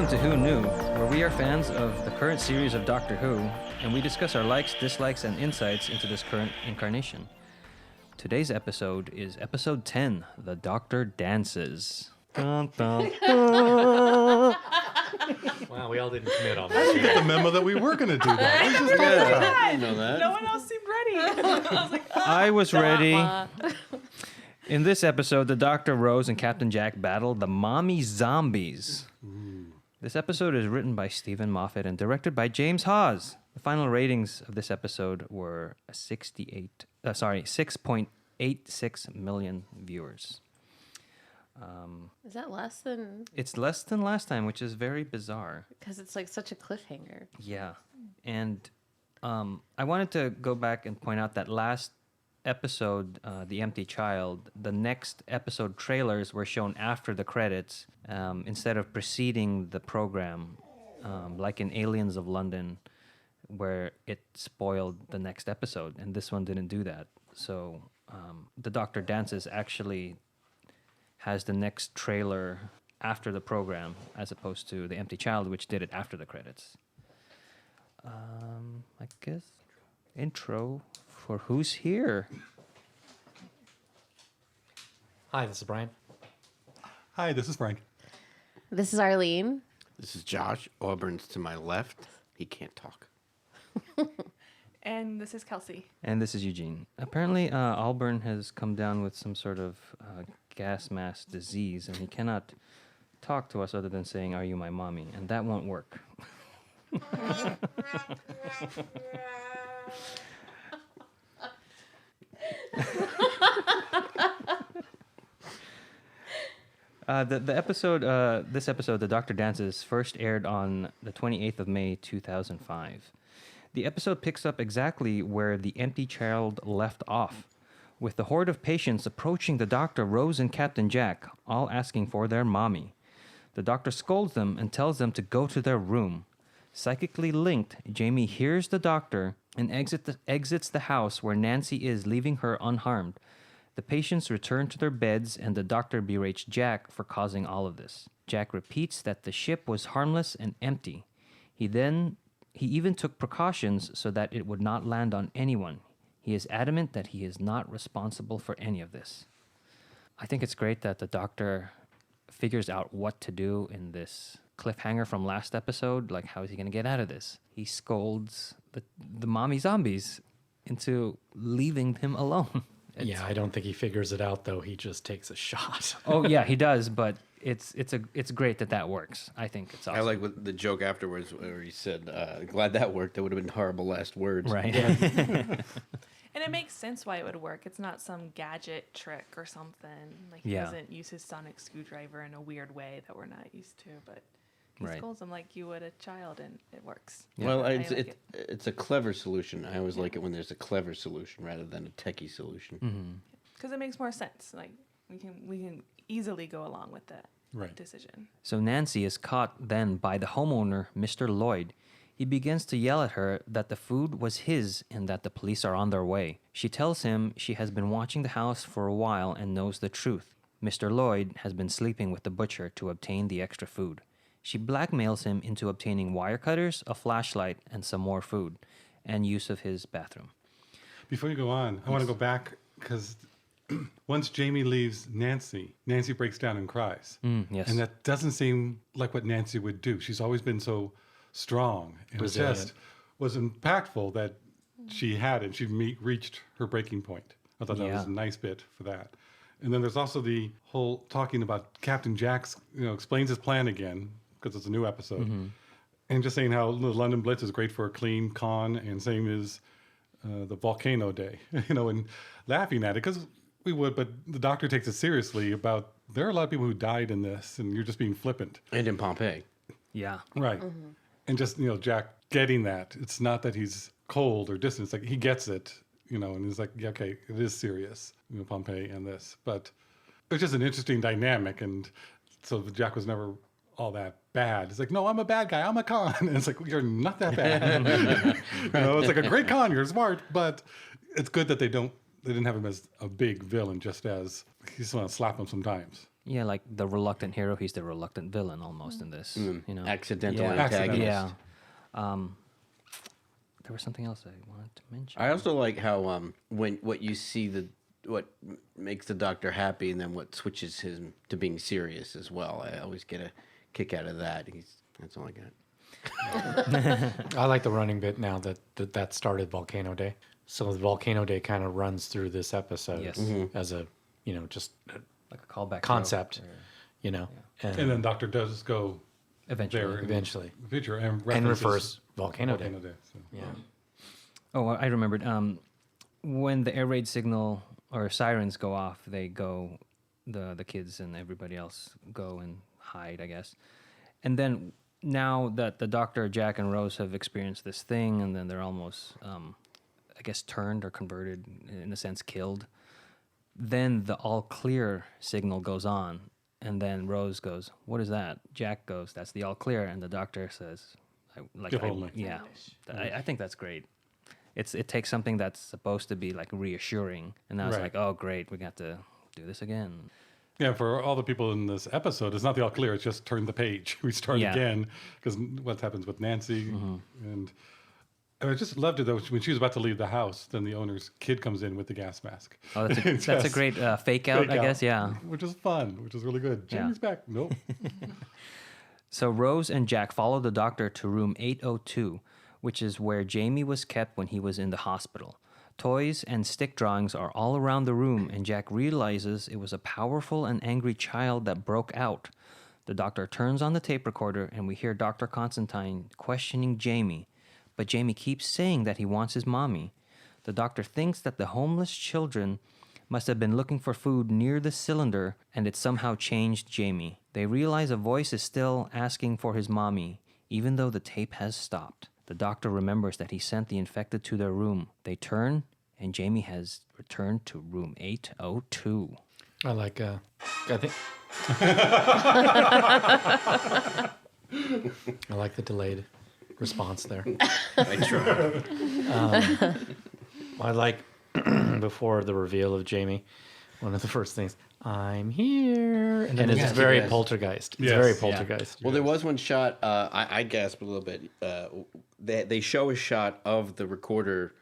Welcome to Who Knew, where we are fans of the current series of Doctor Who, and we discuss our likes, dislikes, and insights into this current incarnation. Today's episode is episode 10, The Doctor Dances. Dun, dun, dun. Wow, we all didn't commit on that. Get the memo that we were going to do that. We just talked about it. I know that. No one else seemed ready. I was like, I was ready. In this episode, the Doctor, Rose, and Captain Jack battle the Mommy Zombies. This episode is written by Stephen Moffat and directed by James Hawes. The final ratings of this episode were 6.86 million viewers. Is that less than... It's less than last time, which is very bizarre. Because it's like such a cliffhanger. Yeah. And I wanted to go back and point out that last episode, The Empty Child, the next episode trailers were shown after the credits instead of preceding the program, like in Aliens of London, where it spoiled the next episode. And this one didn't do that. So The Doctor Dances actually has the next trailer after the program, as opposed to The Empty Child, which did it after the credits. I guess intro for Who's Here. Hi, this is Brian. Hi, this is Frank. This is Arlene. This is Josh. Auburn's to my left. He can't talk. and this is Kelsey. And this is Eugene. Apparently, Auburn has come down with some sort of gas mask disease, and he cannot talk to us other than saying, "Are you my mommy?" And that won't work. This episode, The Doctor Dances, first aired on the 28th of May, 2005. The episode picks up exactly where The Empty Child left off, with the horde of patients approaching the Doctor, Rose, and Captain Jack, all asking for their mommy. The Doctor scolds them and tells them to go to their room. Psychically linked, Jamie hears the Doctor and exits the house where Nancy is, leaving her unharmed. The patients return to their beds, and the Doctor berates Jack for causing all of this. Jack repeats that the ship was harmless and empty. He even took precautions so that it would not land on anyone. He is adamant that he is not responsible for any of this. I think it's great that the Doctor figures out what to do in this cliffhanger from last episode. Like, how is he going to get out of this? He scolds the mommy zombies into leaving him alone. Yeah, I don't think he figures it out, though. He just takes a shot. Oh, yeah, he does, but it's great that works. I think it's awesome. I like the joke afterwards where he said, glad that worked. That would have been horrible last words. Right. And it makes sense why it would work. It's not some gadget trick or something. Like, he Yeah. doesn't use his sonic screwdriver in a weird way that we're not used to, but he Right. scolds him like you would a child, and it works. Yeah. Well, I it's, like it. it's a clever solution. I always like it when there's a clever solution rather than a techie solution. Mm-hmm. Because it makes more sense. Like, we can easily go along with that Right. decision. So Nancy is caught then by the homeowner, Mr. Lloyd. He begins to yell at her that the food was his and that the police are on their way. She tells him she has been watching the house for a while and knows the truth. Mr. Lloyd has been sleeping with the butcher to obtain the extra food. She blackmails him into obtaining wire cutters, a flashlight, and some more food, and use of his bathroom. Before you go on, I want to go back because once Jamie leaves Nancy breaks down and cries. Yes. And that doesn't seem like what Nancy would do. She's always been so strong. And it Resilient. just was impactful that she had it. She reached her breaking point. I thought that was a nice bit for that. And then there's also the whole talking about Captain Jack's, explains his plan again, because it's a new episode. And just saying how the London Blitz is great for a clean con, and same as the volcano day, and laughing at it, because we would, but the Doctor takes it seriously about there are a lot of people who died in this, and you're just being flippant. And in Pompeii. Yeah. Right. And just, Jack getting that. It's not that he's cold or distant. It's like he gets it, and he's like, yeah, okay, it is serious, Pompeii and this. But it's just an interesting dynamic. And so Jack was never all that bad. It's like, no, I'm a bad guy. I'm a con. And it's like, you're not that bad. It's like a great con. You're smart. But it's good that they didn't have him as a big villain, just as you just want to slap him sometimes. Yeah, like the reluctant hero, he's the reluctant villain almost in this. You know, Accidental Yeah. antagonist. Yeah. There was something else I wanted to mention. I also like how when what you see makes the Doctor happy, and then what switches him to being serious as well. I always get a kick out of that. That's all I got. I like the running bit now that started Volcano Day. So the Volcano Day kind of runs through this episode Yes. as a, just a Like a callback concept, joke, or- And then Doctor does go Eventually. there in Eventually. the future and and references refers Volcano Day. Volcano Day. So. Yeah. Oh, I remembered. When the air raid signal or sirens go off, they go, the kids and everybody else go and hide, I guess. And then now that the Doctor, Jack, and Rose have experienced this thing, and then they're almost, I guess, turned or converted, in a sense, killed. Then the all clear signal goes on, and then Rose goes, "What is that?" Jack goes, "That's the all clear," and the Doctor says, Hold me. "Yeah." I think that's great. It takes something that's supposed to be like reassuring, and now it's Right. like, "Oh, great, we got to do this again." Yeah, for all the people in this episode, it's not the all clear. It's just turn the page. We start Yeah. again because what happens with Nancy and I just loved it though when she was about to leave the house. Then the owner's kid comes in with the gas mask. Oh, that's a Just great fake out, fake I out, guess. Yeah. which is fun, which is really good. Yeah. Jamie's back. Nope. So Rose and Jack follow the Doctor to room 802, which is where Jamie was kept when he was in the hospital. Toys and stick drawings are all around the room, and Jack realizes it was a powerful and angry child that broke out. The Doctor turns on the tape recorder, and we hear Dr. Constantine questioning Jamie, but Jamie keeps saying that he wants his mommy. The Doctor thinks that the homeless children must have been looking for food near the cylinder, and it somehow changed Jamie. They realize a voice is still asking for his mommy, even though the tape has stopped. The Doctor remembers that he sent the infected to their room. They turn, and Jamie has returned to room 802. I like, I think. I like the delayed response there. I try. I like before the reveal of Jamie, one of the first things, "I'm here," and then it's Yes, very yes. poltergeist. It's Yes. very Yeah. poltergeist. Well, there was one shot. I gasped a little bit. They show a shot of the recorder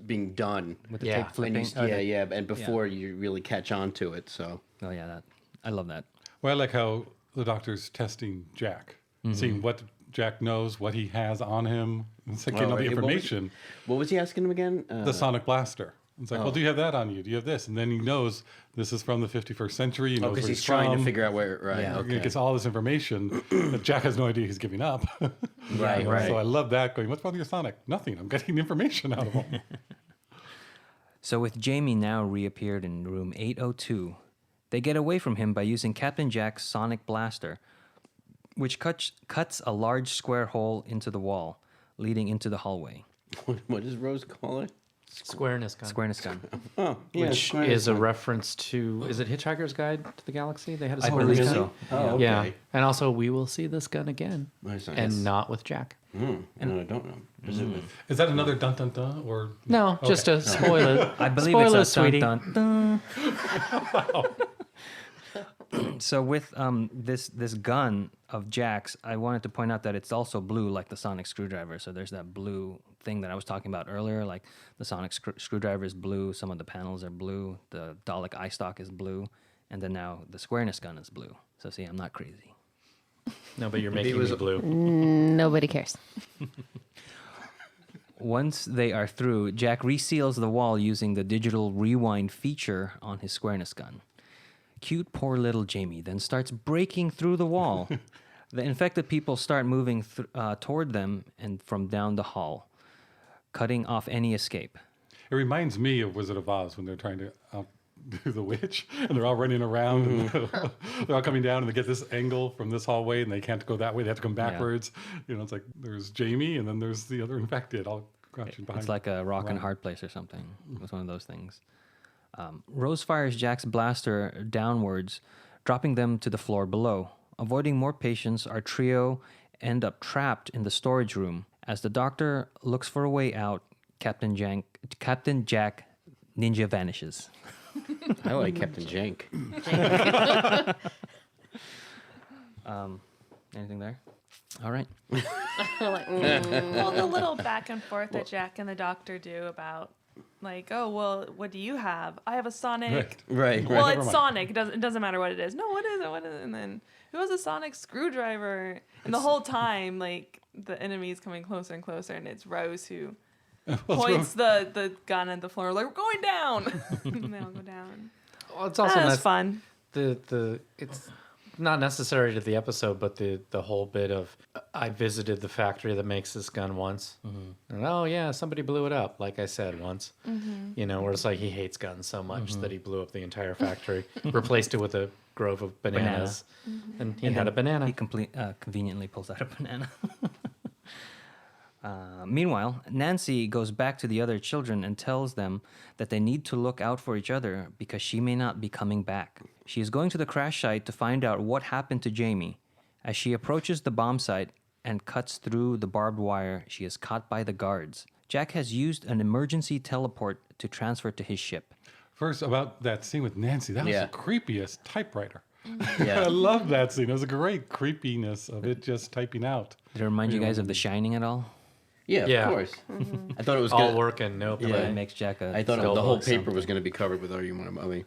being done With the Yeah. tape And flipping. and before you really catch on to it. So Oh, yeah, I love that. Well, I like how the Doctor's testing Jack, seeing what Jack knows, what he has on him, and it's like getting all the right. What was- information. what was he asking him again? The sonic blaster. It's like, well, do you have that on you? Do you have this? And then he knows this is from the 51st century. He knows where because he's he's trying to from. figure out where. Right. Yeah. He Okay. gets all this information that Jack has no idea he's giving up. Right. Right. So I love that going, what's wrong with your Sonic? Nothing. I'm getting information out of him. So with Jamie now reappeared in room 802, they get away from him by using Captain Jack's sonic blaster, which cuts a large square hole into the wall, leading into the hallway. What does Rose call it? Squareness gun. Squareness gun. Oh, yeah, Which square is a gun. reference to, is it Hitchhiker's Guide to the Galaxy? They had a I squareness believe gun. so. Oh, okay. Yeah. And also, we will see this gun again. Nice, nice. And not with Jack. No, I don't know. Is it with? Is that another dun dun dun? Or No, just a spoiler. I believe Spoiler, it's a sweetie. dun, dun, dun. So with this gun of Jack's, I wanted to point out that it's also blue, like the sonic screwdriver. So there's that blue thing that I was talking about earlier, like the sonic screwdriver is blue. Some of the panels are blue. The Dalek eye stalk is blue, and then now the squareness gun is blue. So see, I'm not crazy. No, but you're making was me a- blue. Nobody cares. Once they are through, Jack reseals the wall using the digital rewind feature on his squareness gun. Cute poor little Jamie then starts breaking through the wall. The infected people start moving toward them and from down the hall, cutting off any escape. it reminds me of Wizard of Oz when they're trying to outdo the witch and they're all running around and they're all coming down and they get this angle from this hallway and they can't go that way. They have to come backwards. You know, it's like there's Jamie and then there's the other infected all crouching behind. It's like a rock and hard place or something. It was one of those things. Rose fires Jack's blaster downwards, dropping them to the floor below. Avoiding more patients, our trio end up trapped in the storage room. As the Doctor looks for a way out, Captain Jack ninja vanishes. I like Captain Jank. Anything there? All right. Like, Well, the little back and forth that Jack and the doctor do about, like, oh, well, what do you have? I have a Sonic. Right. Well, Never it's mind. Sonic. It doesn't matter what it is. No, what is it? What is it? And then who has a Sonic screwdriver? And the whole time, like, the enemy is coming closer and closer, and it's Rose who points the gun at the floor, like, we're going down. And they all go down. Well, it's also That was nice. fun. It's not necessary to the episode, but the whole bit of I visited the factory that makes this gun once, and oh yeah, somebody blew it up. Like I said once, you know, where it's like he hates guns so much that he blew up the entire factory, replaced it with a grove of bananas, and he had a banana. He conveniently pulls out a banana. Meanwhile, Nancy goes back to the other children and tells them that they need to look out for each other because she may not be coming back. She is going to the crash site to find out what happened to Jamie. As she approaches the bomb site and cuts through the barbed wire, she is caught by the guards. Jack has used an emergency teleport to transfer to his ship. First, about that scene with Nancy, that was Yeah. the creepiest typewriter. Yeah. I love that scene. It was a great creepiness of it just typing out. Did it remind you guys of The Shining at all? Yeah, Yeah. of course. I thought it was All gonna, work and no play. Yeah. It makes Jack a... I thought Still the whole looks paper something. was going to be covered with "Are you my mommy?"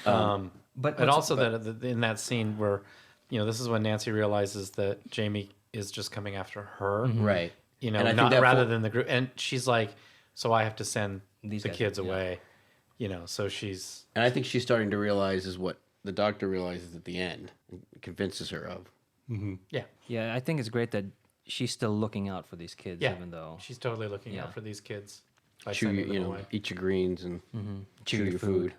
But And also that in that scene where, you know, this is when Nancy realizes that Jamie is just coming after her, Right. you know, And I think not that rather fo- than the group. And she's like, so I have to send These the guys, kids yeah. away, you know. So she's And I think she's starting to realize is what the doctor realizes at the end, and convinces her of. yeah, Yeah, I think it's great that she's still looking out for these kids, yeah. even though... She's totally looking Yeah. out for these kids by Chew, sending them you know, away. eat your greens and chew your food.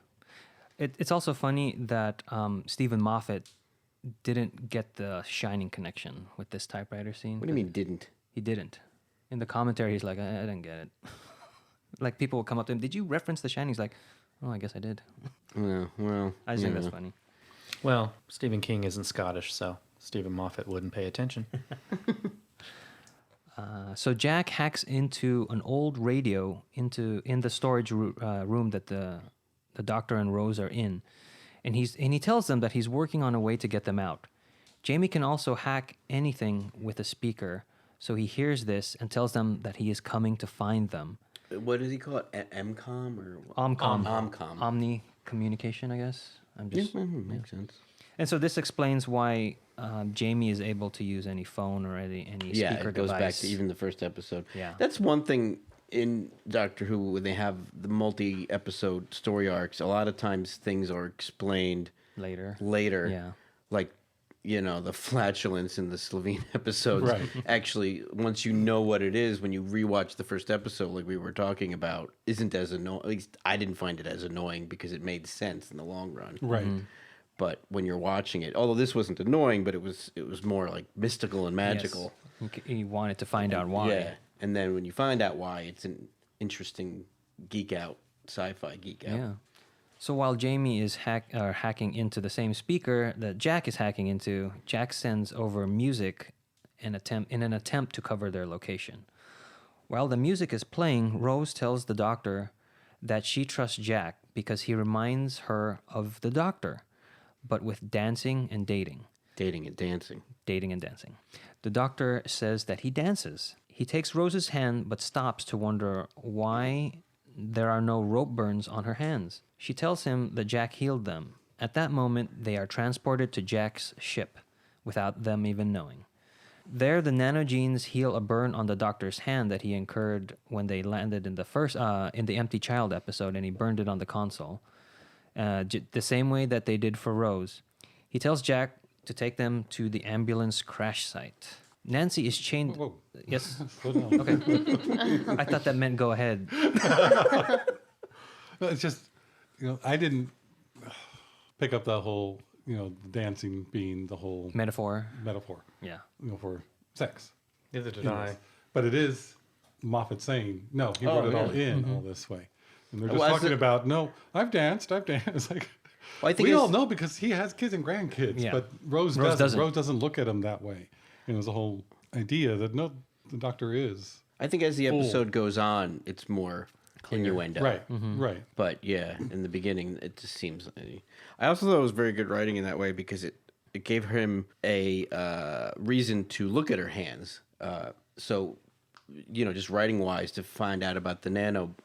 It's also funny that Stephen Moffat didn't get the Shining connection with this typewriter scene. What do you mean didn't? He didn't. In the commentary, he's like, I didn't get it. Like, people will come up to him, did you reference The Shining? He's like, oh, I guess I did. Yeah, well, I just think you that's know. funny. Well, Stephen King isn't Scottish, so Stephen Moffat wouldn't pay attention. So Jack hacks into an old radio in the storage room that the doctor and Rose are in, and he tells them that he's working on a way to get them out. Jamie can also hack anything with a speaker, so he hears this and tells them that he is coming to find them. What does he call it? MCOM or what? Omcom. Omcom. Omni communication, I guess. I'm Yeah, just makes sense. And so this explains why Jamie is able to use any phone or any Yeah, speaker it goes device. back to even the first episode. Yeah. That's one thing in Doctor Who when they have the multi-episode story arcs. A lot of times things are explained later. later. Like, you know, the flatulence in the Slovene episodes. Right. Actually, once you know what it is, when you rewatch the first episode, like we were talking about, isn't as annoying. At least I didn't find it as annoying because it made sense in the long run. Right. But when you're watching it, although this wasn't annoying, but it was more like mystical and magical. Yes. He wanted to find out why. Yeah. And then when you find out why, it's an interesting geek out, sci-fi geek out. Yeah. So while Jamie is hacking into the same speaker that Jack is hacking into, Jack sends over music in an attempt to cover their location. While the music is playing, Rose tells the doctor that she trusts Jack because he reminds her of the doctor, but with dancing and dating. Dating and dancing. Dating and dancing. The doctor says that he dances. He takes Rose's hand but stops to wonder why there are no rope burns on her hands. She tells him that Jack healed them. At that moment, they are transported to Jack's ship without them even knowing. There, the nanogenes heal a burn on the doctor's hand that he incurred when they landed in the Empty Child episode, and he burned it on the console. The same way that they did for Rose. He tells Jack to take them to the ambulance crash site. Nancy is chained... Whoa. Yes? Slow down. Okay. I thought that meant go ahead. No, it's just, you know, I didn't pick up that whole, you know, dancing being the whole Metaphor. metaphor, Yeah. you know, for sex. Neither did in I. this. But it is Moffat saying, no, he wrote it all in all this way. And they're just Well, as talking the- about, no, I've danced. It's like, Well, I think we it's- all know because he has kids and grandkids, Yeah. but Rose Rose doesn't. doesn't. Rose doesn't look at him that way. And it was a whole idea that, no, the doctor is. I think as the Full. episode goes on, it's more innuendo. Right, right. But yeah, in the beginning, it just seems. I also thought it was very good writing in that way because it gave him a reason to look at her hands. So, just writing wise, to find out about the nanogenes.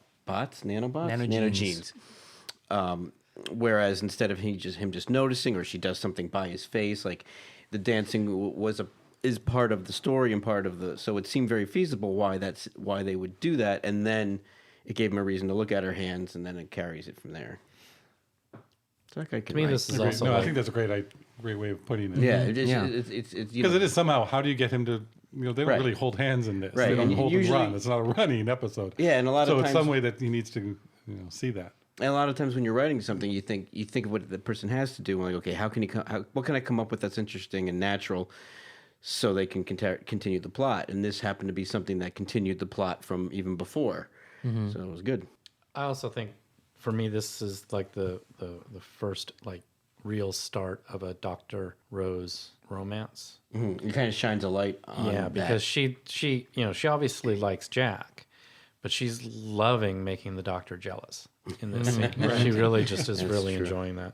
Whereas instead of him just noticing, or she does something by his face, like the dancing is part of the story and part of the. So it seemed very feasible why they would do that, and then it gave him a reason to look at her hands, and then it carries it from there. So that guy can To me, write. this is Agreed. also No, I like- think that's a great way of putting it. Yeah, Yeah. it's Because it is somehow. How do you get him to? They don't Right. really hold hands in this. Right, They don't and hold usually- and run. It's not a running episode. Yeah, and a lot of so times, it's some way that he needs to see that. and a lot of times when you're writing something, you think of what the person has to do. Like, okay, what can I come up with that's interesting and natural, so they can continue the plot. And this happened to be something that continued the plot from even before. So it was good. I also think, for me, this is like the first like real start of a Dr. Rose romance. It kind of shines a light on that. Because she obviously likes Jack, but she's loving making the doctor jealous in this scene. She really just is really true. enjoying that.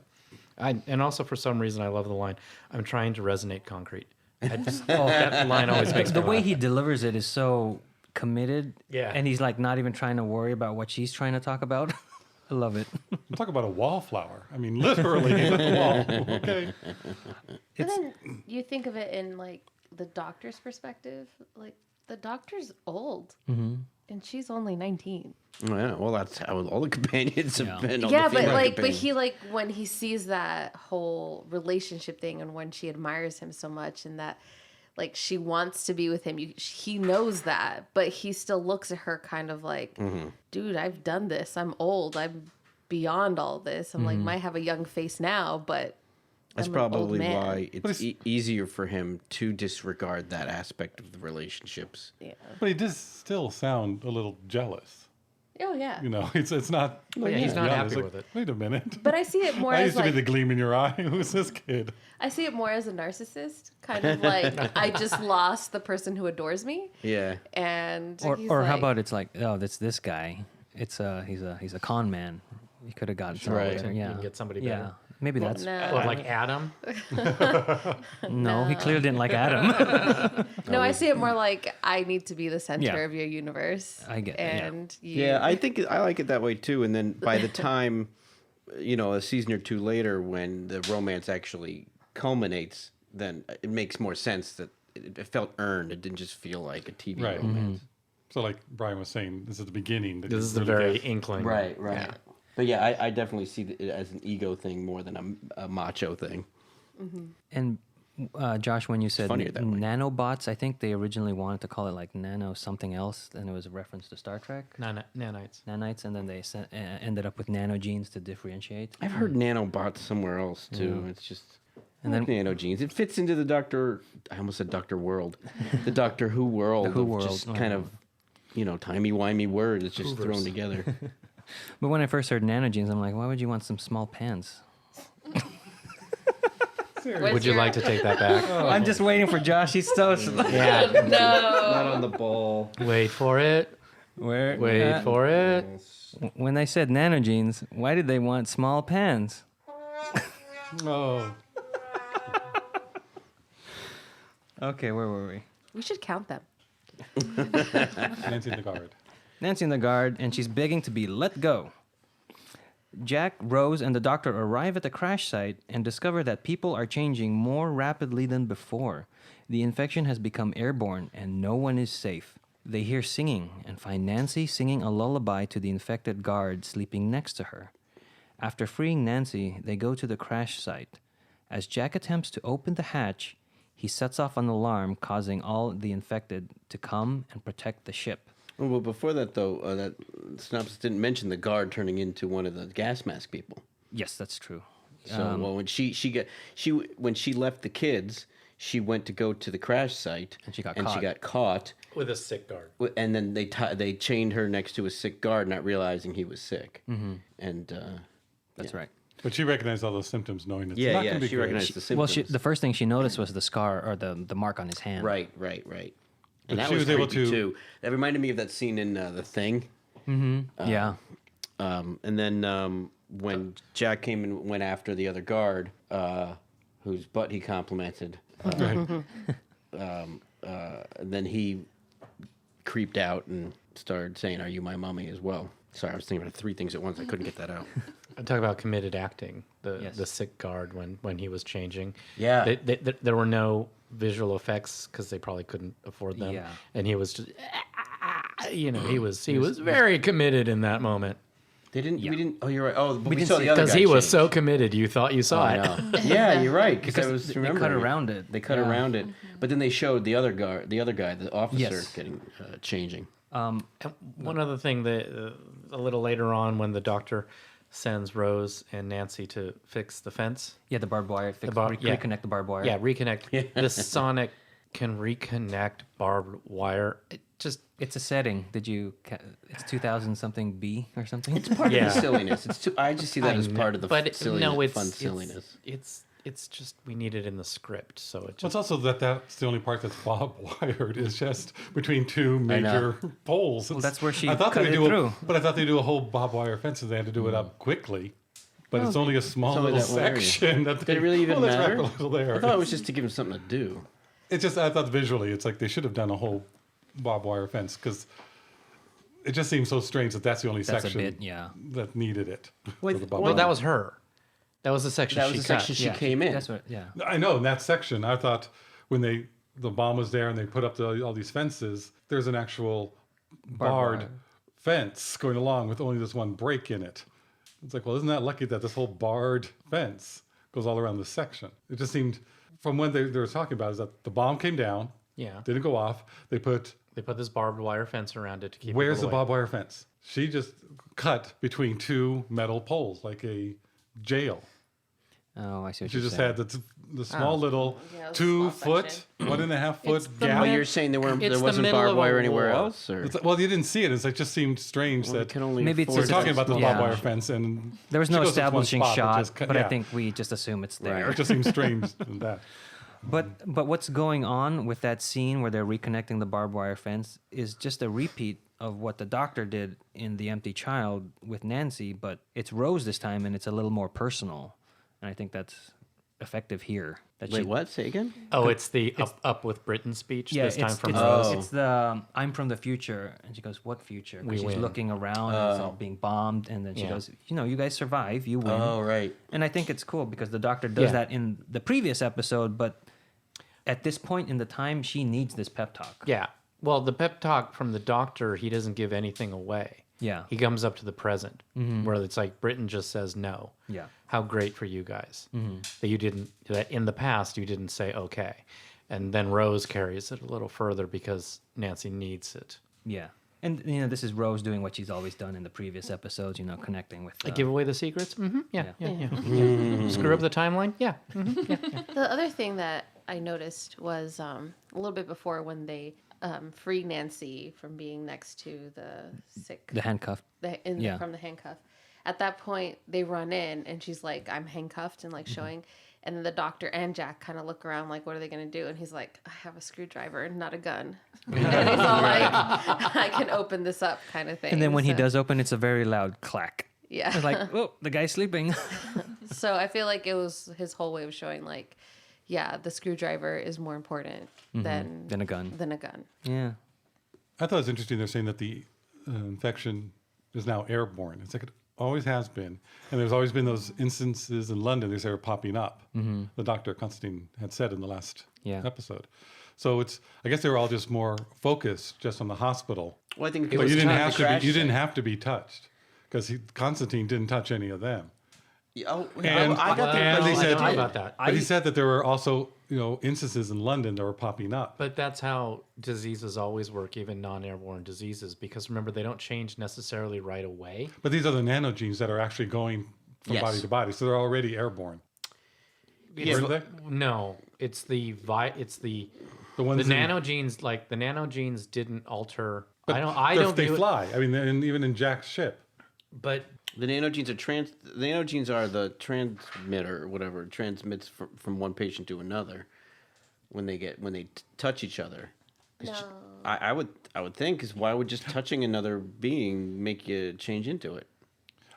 And also for some reason I love the line, "I'm trying to resonate concrete." That line always makes me The way laugh. he delivers it is so committed. Yeah. And he's like not even trying to worry about what she's trying to talk about. I love it. Talk about a wallflower. I mean, literally in the wall. Okay. But then you think of it in like the doctor's perspective. Like the doctor's old, and she's only 19. Yeah, well, that's how all the companions have been. all Yeah, the but female like, but companions. he like when he sees that whole relationship thing, and when she admires him so much, and that like she wants to be with him, he knows that, but he still looks at her kind of like, dude, I've done this. I'm old. I'm beyond all this. I'm like, might have a young face now, but That's I'm an old probably man. why it's easier for him to disregard that aspect of the relationships. Yeah. But he does still sound a little jealous. Oh yeah. It's not. yeah, he's not yeah, happy it's like, with it. Wait a minute. But I see it more I as used to like be the gleam in your eye. Who's this kid? I see it more as a narcissist, kind of like I just lost the person who adores me, Yeah. and Or he's or how like- about it's like, oh, that's this guy. It's he's a con man. He could have gotten something Right. better. You Yeah. can get somebody Yeah. better. Maybe Well, that's no. Or like Adam. no. He clearly didn't like Adam. No, I see it more like I need to be the center Yeah. of your universe. I get- yeah. and you, Yeah, I think I like it that way too. And then by the time, a season or two later, when the romance actually culminates, then it makes more sense that it felt earned. It didn't just feel like a TV Right. romance. So, like Brian was saying, this is the beginning. that This you is the really very get- inkling. Right. Yeah. But yeah, I definitely see it as an ego thing more than a macho thing. And Josh, when you said funnier that way. nanobots, I think they originally wanted to call it like nano something else, and it was a reference to Star Trek. Nanites. Nanites, and then they ended up with nanogenes to differentiate. I've heard nanobots somewhere else too. It's just. And And then- then nanogenes. It fits into the Doctor. I almost said Doctor World, the Doctor Who world. The Who of world, Just oh. kind of, timey-wimey words. It's just thrown Hoovers. together. But when I first heard nanogenes, I'm like, why would you want some small pans? Where's Would you your- like to take that back? I'm just waiting for Josh. He's so Yeah. No. Not on the ball. Wait for it. where. Wait for it. When they said nanogenes, why did they want small pans? Oh, Okay, where were we? We should count them. Nancy the guard. Nancy in the guard, and she's begging to be let go. Jack, Rose, and the doctor arrive at the crash site and discover that people are changing more rapidly than before. The infection has become airborne, and no one is safe. They hear singing and find Nancy singing a lullaby to the infected guard sleeping next to her. After freeing Nancy, they go to the crash site. As Jack attempts to open the hatch, he sets off an alarm, causing all the infected to come and protect the ship. Oh, well, before that though, that synopsis didn't mention the guard turning into one of the gas mask people. Yes, that's true. So well, when when she left the kids, she went to go to the crash site And she got She caught. got caught. With a sick guard. And then they chained her next to a sick guard, not realizing he was sick. Mm-hmm. And That's right. But she recognized all those symptoms, knowing it's yeah, not yeah, going to be she great. recognized the Well, symptoms. the first thing she noticed was the scar or the mark on his hand. Right. And But that she was was able creepy to- too. That reminded me of that scene in The Thing, Yeah. And then when Jack came and went after the other guard, whose butt he complimented, then he creeped out and started saying, "Are you my mummy?" as well. Sorry, I was thinking about 3 things at once. I couldn't get that out. I talk about committed acting. Yes. The sick guard when he was changing. Yeah. There were no visual effects because they probably couldn't afford them. Yeah. And he was just, he was very committed in that moment. They didn't. We didn't. Oh, you're right. Oh, but we saw the other Because guy he was change. so committed, you thought you saw it. I know. Yeah, you're right. Because I was they remembering. cut around it. They cut Yeah. around it, but then they showed the other guy, the officer, Yes. getting changing. And one other thing that a little later on, when the doctor sends Rose and Nancy to fix the fence, Yeah, the barbed wire. yeah. Reconnect the barbed wire. reconnect. The Sonic can reconnect barbed wire. It just It's a setting. It's 2000 something B or something? It's part of the silliness. I just see that I as know, part of the but fun silliness. It's just we need it in the script, so it Well, it's just also that's the only part that's barbed wired is just between 2 major poles. Well, that's where she I thought cut they it do through. But I thought they do a whole barbed wire fence and they had to do it up quickly. But it's only a small only little that one area. section. That Did it really even let's matter? wrap a little there. I thought it was just to give him something to do. It's just I thought visually, it's like they should have done a whole barbed wire fence because it just seems so strange that that's the only That's a section bit, yeah. that needed it. Wait, for the barbed well, wire. that was her. That was the section That she was the cut. section she Yeah, came in. That's what, yeah. I know in that section. I thought when the bomb was there and they put up all these fences, there's an actual barred wire. fence going along with only this one break in it. It's like, well, isn't that lucky that this whole barred fence goes all around the section? It just seemed from when they were talking about is that the bomb came down, Yeah. didn't go off. They put this barbed wire fence around it to keep. where's people the away. barbed wire fence? She just cut between 2 metal poles like a jail. Oh, I see what She you're just saying. had the small little Yeah, it was a 2 small foot, section. 1.5 foot It's the gap. Oh, you're saying there It's the wasn't middle barbed of a wire anywhere war. else? Or? It's like, well, you didn't see it. It's like just seemed strange Well, that they can only Maybe it's we're just talking about this yeah. barbed wire fence, and There was she no goes to this one establishing spot that shot, just cut- but I yeah. think we just assume it's there. it just seems strange than that. But what's going on with that scene where they're reconnecting the barbed wire fence is just a repeat of what the doctor did in The Empty Child with Nancy, but it's Rose this time, and it's a little more personal, and I think that's effective here. That Wait, what? Say again? Oh, it's the up with Britain speech Yeah, this time it's, from it's, Rose. it's the I'm from the future, and she goes, "What future?" 'Cause We she's win. looking around, and it's all being bombed, and then she Yeah. goes, "You guys survive, you win." Oh, right. And I think it's cool because the doctor does Yeah. that in the previous episode, but at this point in the time, she needs this pep talk. Yeah. Well, the pep talk from the doctor, he doesn't give anything away. Yeah. He comes up to the present, where it's like Britain just says no. Yeah. How great for you guys that you didn't. That in the past you didn't say okay, and then Rose carries it a little further because Nancy needs it. Yeah. And, this is Rose doing what she's always done in the previous episodes, connecting with... Give away the secrets. Mm-hmm. Yeah. Yeah. Screw up the timeline. Yeah. The other thing that I noticed was a little bit before when they free Nancy from being next to the sick The handcuff. Yeah. from the handcuff. At that point, they run in and she's like, "I'm handcuffed," and like showing. And then the doctor and Jack kind of look around like, what are they going to do? And he's like, "I have a screwdriver and not a gun." And he's all like, "I can open this up," kind of thing. And then when he So, does open, it's a very loud clack. yeah. It's like, oh, the guy's sleeping. So I feel like it was his whole way of showing like, yeah, the screwdriver is more important than Then a gun. than a gun. Yeah. I thought it was interesting. They're saying that the infection is now airborne. It's like it always has been, and there's always been those instances in London. They are popping up. The doctor Constantine had said in the last episode. So I guess they were all just more focused just on the hospital. Well, I think But was you didn't time have to to. crash You didn't site. have to be touched because Constantine didn't touch any of them. Oh, And- I got the and impression they I said- don't know did. about that. But he said that there were also instances in London that were popping up. But that's how diseases always work, even non-airborne diseases, because remember, they don't change necessarily right away. But these are the nanogenes that are actually going from Yes. body to body, so they're already airborne. It's- Were they? No, it's the The the ones in- nanogenes. Like the nanogenes didn't alter. but I don't. They view it- fly. I mean, and even in Jack's ship. but The nanogenes are the transmitter or whatever transmits from one patient to another when they touch each other. It's No. ju- I would think, is why would just touching another being make you change into it?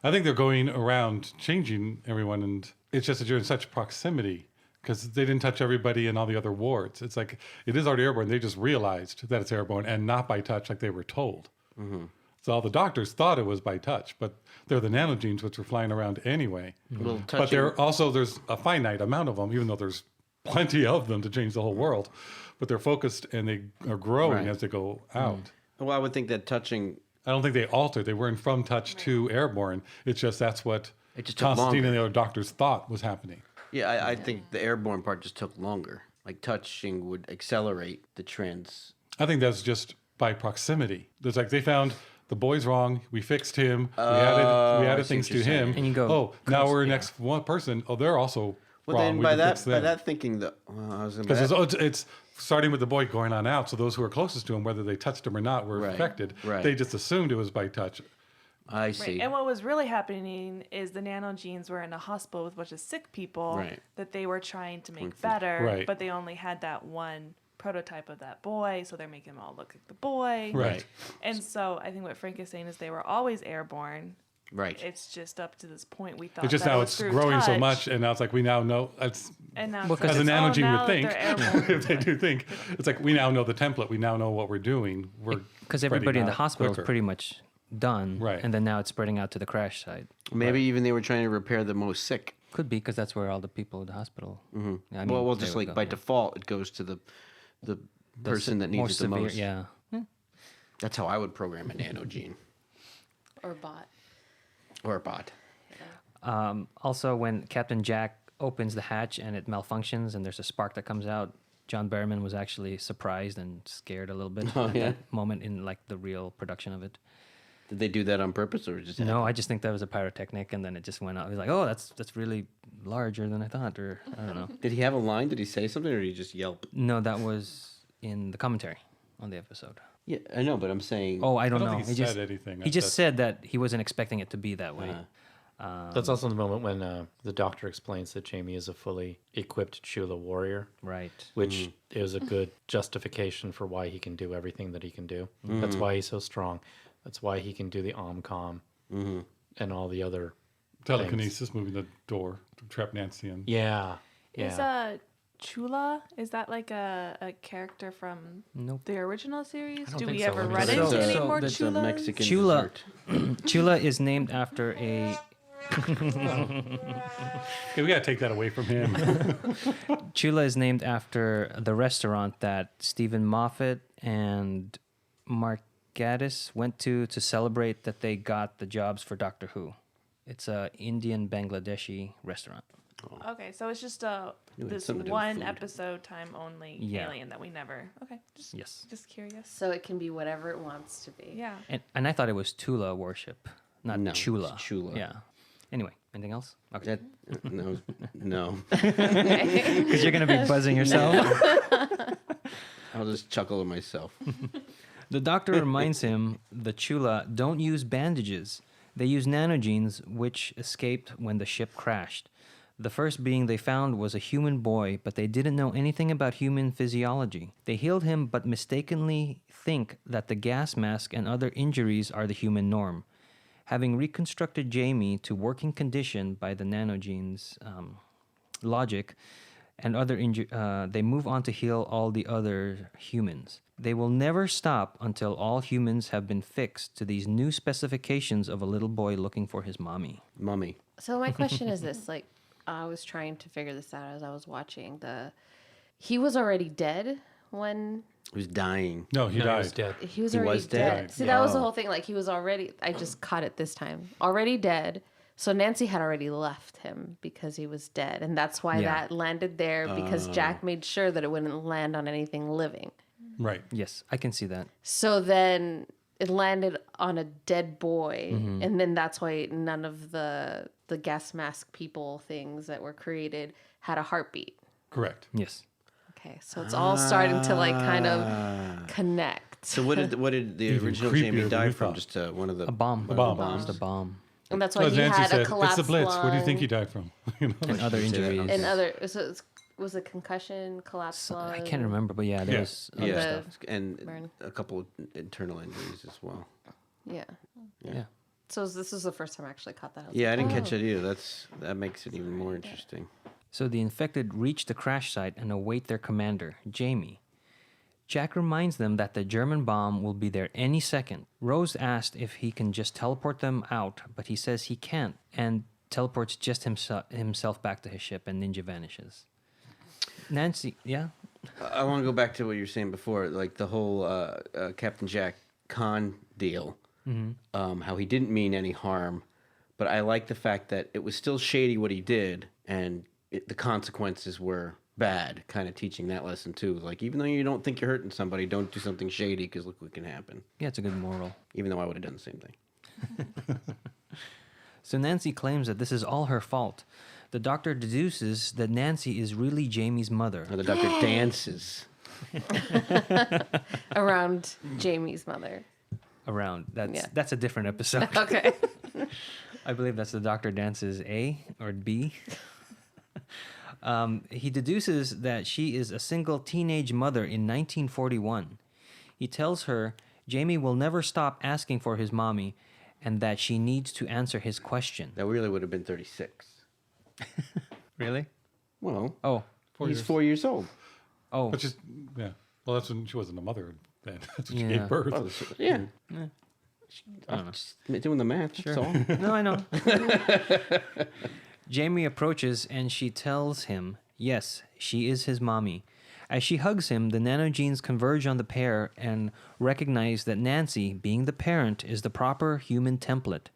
I think they're going around changing everyone, and it's just that you're in such proximity because they didn't touch everybody in all the other wards. It's like it is already airborne. They just realized that it's airborne and not by touch like they were told. So all the doctors thought it was by touch, but they're the nanogenes which were flying around anyway. Well, But touching, there's a finite amount of them, even though there's plenty of them to change the whole world. But they're focused and they are growing Right. as they go out. well, I would think that touching, I don't think they altered. They weren't from touch to airborne. It's just that's what It just took Constantine longer. and the other doctors thought was happening. yeah, I think the airborne part just took longer. Like touching would accelerate the trans. I think that's just by proximity. There's like they found the boy's wrong. We fixed him. We added see things what you're to him. saying. And you go, oh, now we're yeah. next one person. Oh, they're also Well, wrong. then We by can fix them. that thinking, I was going Because to. it's starting with the boy going on out. So those who were closest to him, whether they touched him or not, were Right, affected. right. They just assumed it was by touch. I see. Right. And what was really happening is the nanogenes were in a hospital with a bunch of sick people Right. that they were trying to make Work for- better, Right. but they only had that one prototype of that boy, so they're making them all look like the boy. Right. And so I think what Frank is saying is they were always airborne. Right. It's just up to this point we thought It's just that it now was it's through growing so touch, much, and now it's like we now know. It's and now Well, it's 'cause like, as a oh, nanogene now would think, they're airborne. if they do think, it's like we now know the template. We now know what we're doing. We're Because spreading everybody in the out hospital is quicker. pretty much done, Right. and then now it's spreading out to the crash site. Maybe even they were trying to repair the most sick. Could be because that's where all the people at the hospital. Mm-hmm. Yeah, I mean, well, they just would like go, by yeah. default, it goes to the person that More needs it the severe, most. Yeah. That's how I would program a nanogene Or bot. or a bot. Also, when Captain Jack opens the hatch and it malfunctions and there's a spark that comes out, John Barrowman was actually surprised and scared a little bit at yeah? that moment in like the real production of it. Did they do that on purpose or just No, I just think that was a pyrotechnic, and then it just went out. He was like, "Oh, that's really larger than I thought," or I don't know. Did he have a line? Did he say something or did he just yelp? No, that was in the commentary on the episode. Yeah, I know, but I'm saying. Oh, I I don't, don't know. think he just said anything. He just That's- said that he wasn't expecting it to be that way. That's also the moment when the doctor explains that Jamie is a fully equipped Chula warrior, Right. which is a good justification for why he can do everything that he can do. That's why he's so strong. That's why he can do the Omcom and all the other telekinesis, moving the door to trap Nancy in. Yeah. Is Yeah. Chula, is that like a character from Nope. the original series? don't Do think we so. ever Let me run see. into So- any so more It's a Chulas? Mexican Chula. dessert. Chula is named after a Okay, we gotta take that away from him. Chula is named after the restaurant that Stephen Moffat and Mark Gatiss went to celebrate that they got the jobs for Doctor Who. It's a Indian Bangladeshi restaurant. Okay, so it's just had this something to do with one food. episode time only Yeah. alien that we never. Okay, Yes. just curious. So it can be whatever it wants to be. Yeah. And I thought it was Tula worship, not No, it's Chula. Chula. Yeah. Anyway, anything else? Okay. That no. Because you're going to be buzzing yourself. I'll just chuckle to myself. The doctor reminds him the Chula don't use bandages. They use nanogenes, which escaped when the ship crashed. The first being they found was a human boy, but they didn't know anything about human physiology. They healed him, but mistakenly think that the gas mask and other injuries are the human norm. Having reconstructed Jamie to working condition by the nanogenes logic and other they move on to heal all the other humans. They will never stop until all humans have been fixed to these new specifications of a little boy looking for his mommy. Mummy. So my question is this: like, I was trying to figure this out as I was watching. He was already dead when Who's dying? No, he No, died. was dead. he was He already was dead? dead. See, that was the Oh. whole thing. Like, he was already. I just caught it this time. Already dead. So Nancy had already left him because he was dead, and that's why Yeah. that landed there because Jack made sure that it wouldn't land on anything living. Right. Yes, I can see that. So then it landed on a dead boy, and then that's why none of the gas mask people things that were created had a heartbeat. Correct. Yes. Okay, so it's all starting to like kind of connect. So what did the Even original creepier Jamie than die we from? thought. Just one of the A bomb. A bomb. Just a bomb. And that's why As he Nancy had said, a collapsed it's the Blitz. What do you think lung he died from? You know, And other say that, injuries. okay. and other. So it's Was it concussion, collapsed lung? I can't remember, but yeah, there Yeah. was other Yeah, stuff. and Burn. a couple of internal injuries as well. Yeah. Yeah. So this was the first time I actually caught that. Yeah, I didn't catch it either. That makes it even more interesting. So the infected reach the crash site and await their commander, Jamie. Jack reminds them that the German bomb will be there any second. Rose asked if he can just teleport them out, but he says he can't, and teleports just himself back to his ship, and Ninja vanishes. Nancy, yeah? I want to go back to what you were saying before, like the whole Captain Jack Khan deal. How he didn't mean any harm, but I like the fact that it was still shady what he did, and the consequences were bad. Kind of teaching that lesson too. Like even though you don't think you're hurting somebody, don't do something shady because look what can happen. Yeah, it's a good moral. Even though I would have done the same thing. So Nancy claims that this is all her fault. The doctor deduces that Nancy is really Jamie's mother. Or the doctor dances. Around Jamie's mother. Around. Yeah. That's a different episode. Okay. I believe that's the doctor dances A or B. He deduces that she is a single teenage mother in 1941. He tells her Jamie will never stop asking for his mommy and that she needs to answer his question. That really would have been 36. Really? Well, Oh. he's 4 years old. Oh. But just, yeah. Well, that's when she wasn't a mother then. That's when she Yeah. gave birth. Oh, yeah. I don't know. Just doing the math. That's all. No, I know. Jamie approaches and she tells him, yes, she is his mommy. As she hugs him, the nanogenes converge on the pair and recognize that Nancy, being the parent, is the proper human template.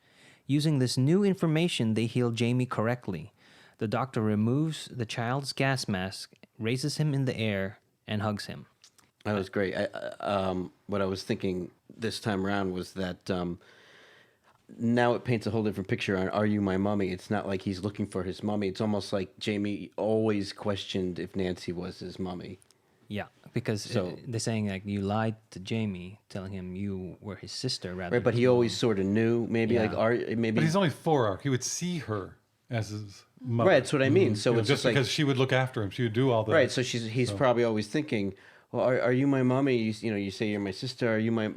Using this new information, they heal Jamie correctly. The doctor removes the child's gas mask, raises him in the air, and hugs him. That was great. What I was thinking this time around was that now it paints a whole different picture on "Are you my mummy?" It's not like he's looking for his mummy. It's almost like Jamie always questioned if Nancy was his mummy. Yeah, because they're saying like you lied to Jamie, telling him you were his sister rather. Right, but he always sort of knew. Maybe Yeah. maybe. But he's only 4. He would see her as his mother. Right, that's what I mean. So You know, it's just like because she would look after him, she would do all the right. So he's probably always thinking, "Well, are you my mummy? You say you're my sister. Are you my?"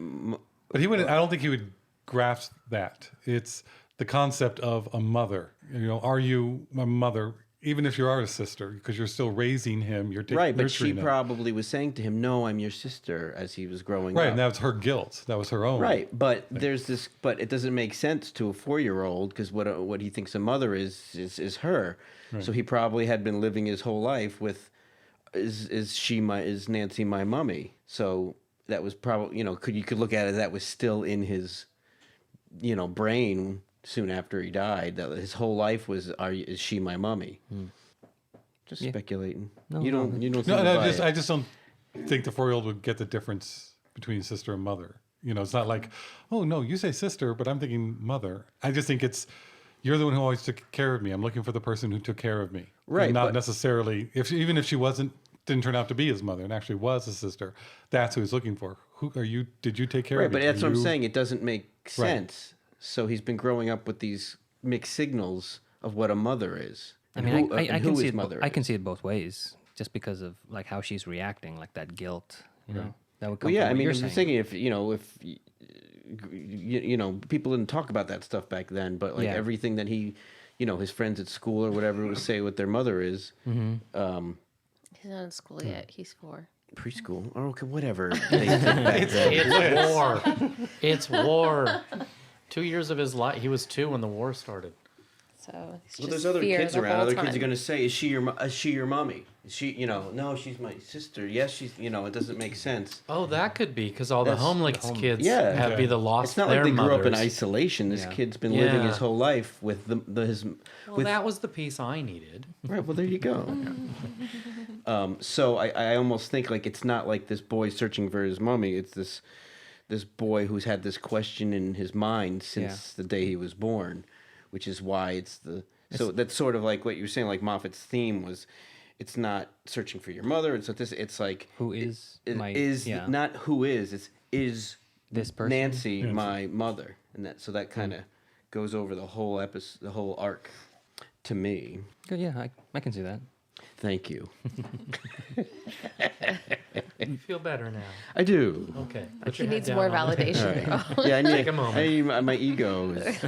But he wouldn't. I don't think he would grasp that. It's the concept of a mother. You know, are you my mother? Even if you are a sister, because you're still raising him, you're taking Right, but she him. probably was saying to him, "No, I'm your sister," as he was growing Right, up. and that was her guilt. That was her own. Right, but there's this. But it doesn't make sense to a 4-year-old because what he thinks a mother is her. Right. So he probably had been living his whole life with, is Nancy my mummy? So that was probably you could look at it that was still in his, brain soon after he died. That his whole life was, is she my mummy? Just speculating. No, you don't. You don't. seem No, to buy I it. just don't think the 4-year-old would get the difference between sister and mother. You know, it's not like, oh no, you say sister, but I'm thinking mother. I just think it's, you're the one who always took care of me. I'm looking for the person who took care of me. Right, And not but- necessarily even if she didn't turn out to be his mother and actually was a sister. That's who he's looking for. Who are you? Did you take care Right, of me? but that's Are what I'm you- saying. It doesn't make sense. So he's been growing up with these mixed signals of what a mother is. I and mean, who- I and can who see his it. mother I can is. see it both ways, just because of like how she's reacting, like that guilt. You know, that would come. Well, yeah, from I what mean, you're I'm saying. thinking if people didn't talk about that stuff back then, but like Yeah. everything that he, his friends at school or whatever would say what their mother is. He's not in school yet. He's 4. Preschool. Oh, okay, whatever. They did back then. It's war. It's war. 2 years of his life. He was 2 when the war started. So it's Well, just there's other fear kids the around. whole Other kids are time. going to say, "Is she your mommy? Is she, no, she's my sister. Yes, she's, it doesn't make sense." Oh, that could be because all the That's- homeless kids Yeah. have either lost It's not their like they grew up in mothers. isolation. This Yeah. kid's been living Yeah. his whole life with his. Well, with, that was the piece I needed. right. Well, there you go. So I almost think like it's not like this boy searching for his mommy. It's this boy who's had this question in his mind since the day he was born, which is why so that's sort of like what you were saying. Like Moffat's theme was, it's not searching for your mother. It's like Who is it my- is yeah. not who is this This person? Nancy my mother, and that kind of goes over the whole episode, the whole arc to me. Good, yeah, I can see that. Thank you. You feel better now. I do. Okay. He needs more validation. Yeah, I need, Take a moment. my ego is...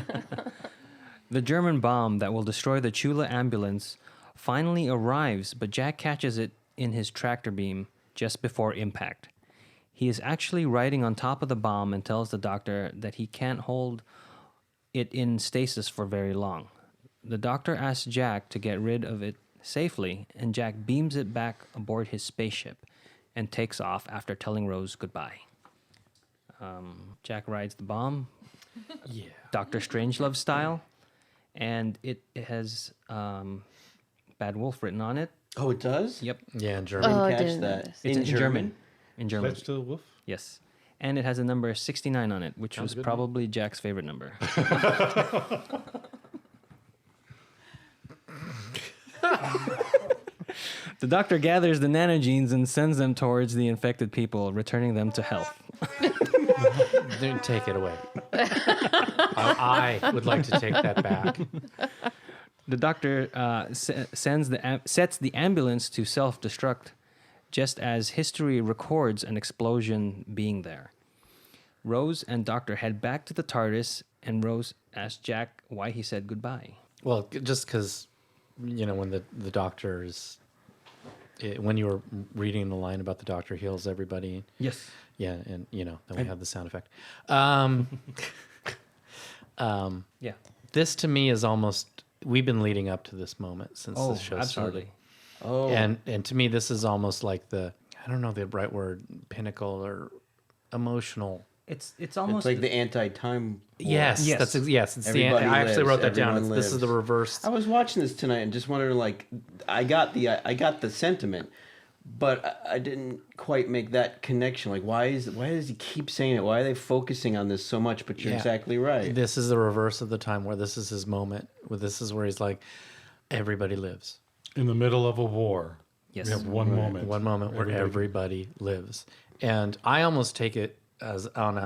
The German bomb that will destroy the Chula ambulance finally arrives, but Jack catches it in his tractor beam just before impact. He is actually riding on top of the bomb and tells the doctor that he can't hold it in stasis for very long. The doctor asks Jack to get rid of it safely, and Jack beams it back aboard his spaceship and takes off after telling Rose goodbye. Jack rides the bomb, Yeah. Dr. Strangelove style, and it has Bad Wolf written on it. Oh, it does? Yep, Yeah, in German. Oh, I Catch didn't that. notice. it's in German. In German, That's still Wolf? yes. And it has a number 69 on it, which Sounds was good, probably Jack's favorite number. The doctor gathers the nanogenes and sends them towards the infected people, returning them to health. Don't take it away. I would like to take that back. The doctor sets the ambulance to self-destruct, just as history records an explosion being there. Rose and Doctor head back to the TARDIS, and Rose asks Jack why he said goodbye. Well, just because, when the doctor is... when you were reading the line about the doctor heals everybody... Yes. Yeah, and, then we have the sound effect. Yeah. This, to me, is almost... We've been leading up to this moment since the show absolutely. started. Oh. And to me, this is almost like the... I don't know the right word, pinnacle or emotional... It's almost It's like the anti-time war. Yes, Yes. it's the Everybody I actually lives, wrote that down. everyone This is lives. the reverse. I was watching this tonight and just wondering, like, I got the sentiment, but I didn't quite make that connection. Like, why does he keep saying it? Why are they focusing on this so much? But you're Yeah. exactly right. This is the reverse of the time where this is his moment. Where this is where he's like, everybody lives. In the middle of a war. Yes. We have one moment. One moment where everybody lives, and I almost take it as on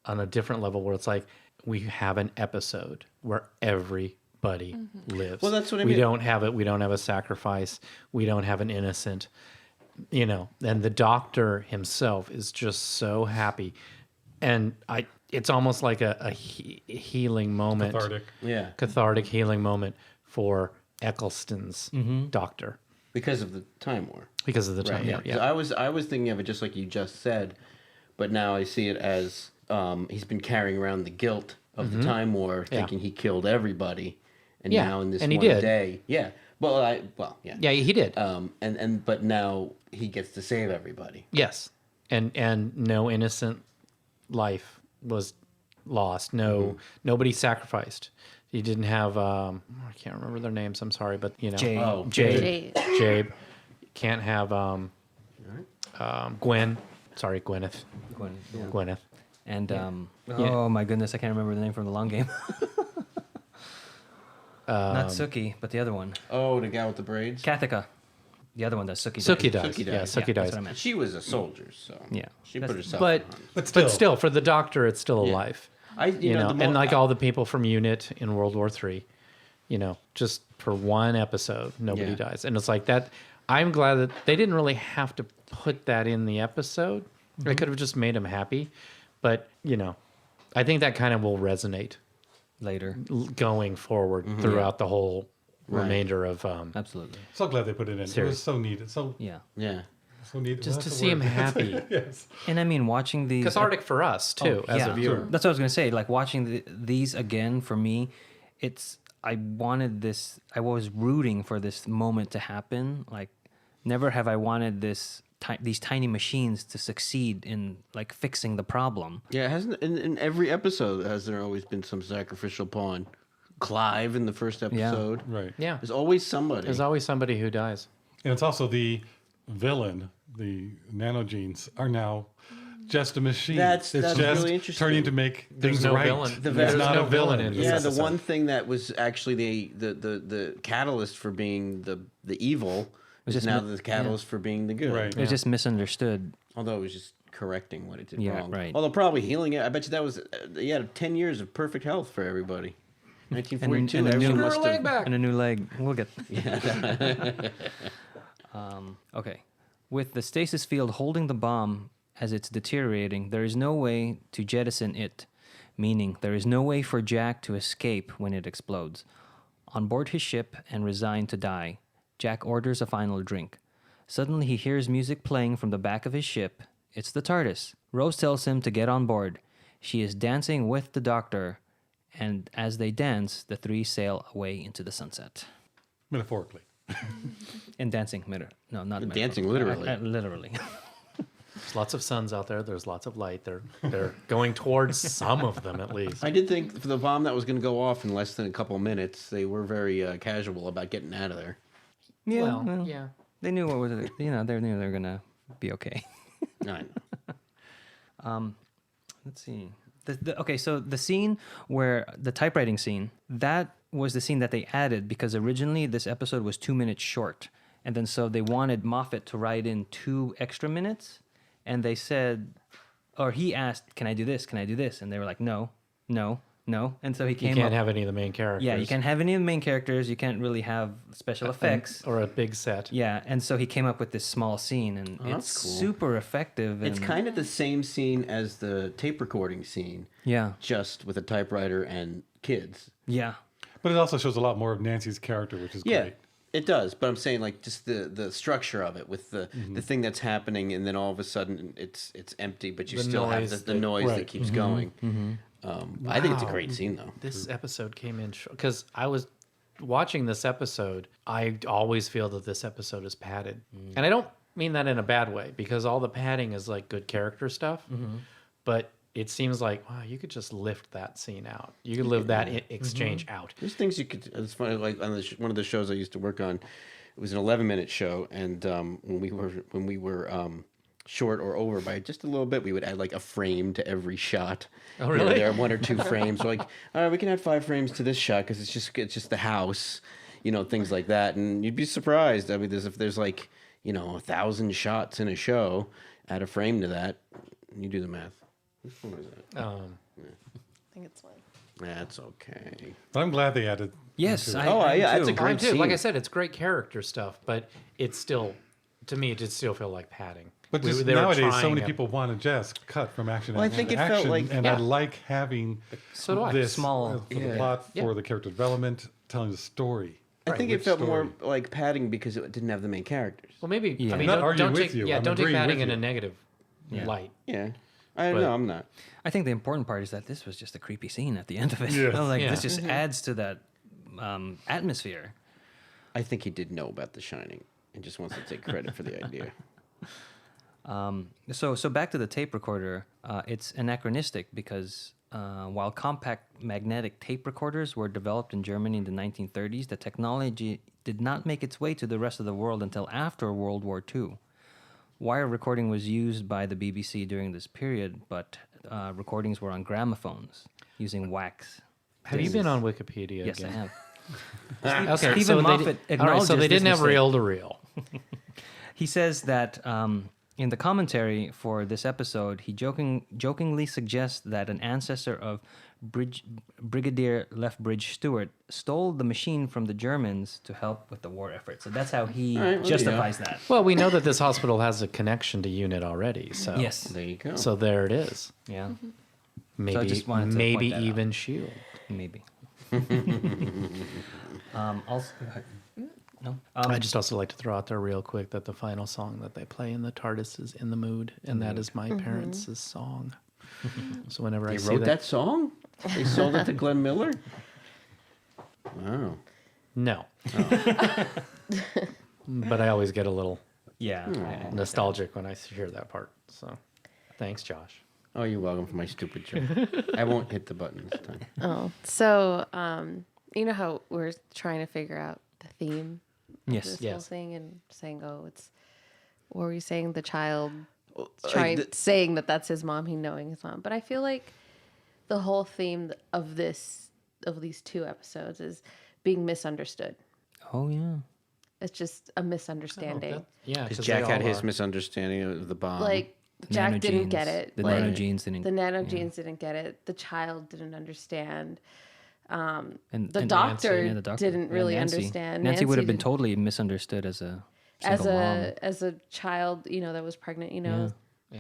a different level where it's like we have an episode where everybody lives. Well, that's what I We mean. don't have it. We don't have a sacrifice. We don't have an innocent. And the doctor himself is just so happy, and it's almost like a healing moment, cathartic healing moment for Eccleston's doctor because of the time war. because of the time. Right. Yeah, So I was thinking of it just like you just said, but now I see it as he's been carrying around the guilt of the time war, thinking he killed everybody, and Yeah, now in this and he one did. day, yeah. Yeah. Yeah, he did. But now he gets to save everybody. Yes, and no innocent life was lost. No, nobody sacrificed. He didn't have. I can't remember their names. I'm sorry, but Jade. Oh, Jade. Jade. Jade. Can't have Gwen. Sorry, Gwyneth. Gwyneth. And oh my goodness, I can't remember the name from the long game. Not Suki, but the other one, Oh, the guy with the braids. Kathika. The other one that Suki. Suki died. dies. Suki Yeah, dies. Suki Yeah, dies. that's what I meant. She was a soldier, so Yeah. she That's- put herself. But on. but still, for the doctor, it's still Yeah. alive. You know, the more, And like all the people from UNIT in World War III, just for one episode, nobody Yeah. dies, and it's like that. I'm glad that they didn't really have to put that in the episode. They could have just made him happy, but I think that kind of will resonate Later. going forward throughout the whole Right. remainder of Absolutely. So glad they put it in. It Serious. was so needed. So Yeah. yeah. needed. just That's to the see him word. happy. Yes. And I mean, watching these Cathartic for us too, as a viewer. That's what I was gonna say. Like watching these again for me, I wanted this. I was rooting for this moment to happen. Like, never have I wanted these tiny machines to succeed in like fixing the problem. Yeah, it hasn't in every episode has there always been some sacrificial pawn? Clive in the first episode. Right. Yeah, There's always somebody. there's always somebody who dies. And it's also the villain. The nanogenes are now just a machine. That's it's just really interesting. turning to make There's things no right. villain. There's There's not no a villain. villain in Yeah, this the episode. one thing that was actually the catalyst for being the evil is just now mi- the catalyst for being the good. Right. It was just misunderstood. Although it was just correcting what it did Yeah, wrong. right. Although probably healing it. I bet you that was 10 years of perfect health for everybody. 1942. and a everyone new must have. back. And a new leg. We'll get. Okay. With the stasis field holding the bomb as it's deteriorating, there is no way to jettison it, meaning there is no way for Jack to escape when it explodes. On board his ship and resigned to die, Jack orders a final drink. Suddenly he hears music playing from the back of his ship. It's the TARDIS. Rose tells him to get on board. She is dancing with the Doctor, and as they dance, the three sail away into the sunset. Metaphorically. And dancing, no, not Dancing literally. Literally. There's lots of suns out there. There's lots of light. They're going towards some of them at least. I did think for the bomb that was going to go off in less than a couple of minutes, they were very casual about getting out of there. Yeah, Well, yeah. They knew what was it. They knew they were gonna be okay. I know. Let's see. Okay, so the scene where the typewriting scene, that was the scene that they added because originally this episode was 2 minutes short. And then so they wanted Moffat to write in 2 extra minutes. And they said, or he asked, can I do this? Can I do this? And they were like, no. And so he came You can't up, have any of the main characters. yeah, you can't have any of the main characters. You can't really have special effects. Or a big set. Yeah, and so he came up with this small scene, and it's that's cool. super effective. It's and- kind of the same scene as the tape recording scene, Yeah, just with a typewriter and kids. yeah. But it also shows a lot more of Nancy's character, which is Yeah, great. it does. But I'm saying like just the structure of it with the thing that's happening, and then all of a sudden it's empty, but you The still have noise the that- noise that Right. keeps going. I think it's a Wow. great scene though. This episode came in because I was watching this episode. I always feel that this episode is padded, and I don't mean that in a bad way because all the padding is like good character stuff. But it seems like wow, you could just lift that scene out. You could live that exchange out. There's things you could. It's funny. Like on one of the shows I used to work on, it was an 11-minute show, and when we were short or over by just a little bit, we would add like a frame to every shot. Oh, You know, really? there are 1 or 2 frames. So like, all right, we can add 5 frames to this shot because it's just the house, things like that. And you'd be surprised. I mean, if there's like 1,000 shots in a show, add a frame to that. You do the math. Which one is that? I think it's one. That's okay. But I'm glad they added. Yes. into it. I am yeah, that's too. a great Mine too. Like I scene. said, it's great character stuff, but it's still, to me, it did still feel like padding. But We- just they were nowadays, so trying many a- people want to just cut from action. Well, I and think it action, felt like- and yeah. I like having So do I. this Small- for the Yeah. plot, Yeah. for the character development, telling the story. I think Rich it felt story. more like padding because it didn't have the main characters. Well, maybe. Yeah. I mean, I'm not don't, arguing don't with take you. yeah, I'm don't take agreeing padding with in a you. negative Yeah. light. Yeah. But- No, I'm not. I think the important part is that this was just a creepy scene at the end of it. Yes. Like Yeah. this just adds to that atmosphere. I think he did know about The Shining and just wants to take credit for the idea. So back to the tape recorder. It's anachronistic because while compact magnetic tape recorders were developed in Germany in the 1930s, the technology did not make its way to the rest of the world until after World War II. Wire recording was used by the BBC during this period, but recordings were on gramophones using wax. Have you been on Wikipedia Yes, again? I have. Okay, Stephen so Moffat all right, so acknowledges they this didn't have mistake. reel to reel. He says that in the commentary for this episode, he jokingly suggests that an ancestor of Brigadier Lethbridge Stewart stole the machine from the Germans to help with the war effort. So that's how he All right, well, justifies that. Well, we know that this hospital has a connection to UNIT already, so Yes. There you go. So there it is. Yeah. Maybe just wanted to maybe point that even Shield. Maybe. Also, no. I just also like to throw out there real quick that the final song that they play in the TARDIS is "In the Mood," and that is my parents' song. So whenever They I see wrote that song? They sold it to Glenn Miller? Wow. no. But I always get a little Yeah. nostalgic when I hear that part. So, thanks, Josh. Oh, you're welcome for my stupid joke. I won't hit the button this time. Oh, so you know how we're trying to figure out the theme of Yes. this whole Yes. thing and saying, oh, it's what were you saying? The child Like saying that that's his mom, he knowing his mom. But I feel like the whole theme of these 2 episodes is being misunderstood. Oh yeah. It's just a misunderstanding. Yeah, Because 'cause Jack they had all his are. misunderstanding of the bomb. Like Jack didn't get Nanogenes. it. The like, nanogenes didn't. The nanogenes didn't get it. The child didn't understand. and The and doctor Nancy, the doctor. didn't really Nancy. understand. Nancy would have been didn't- totally misunderstood as a as Single mom. a child, that was pregnant, Yeah.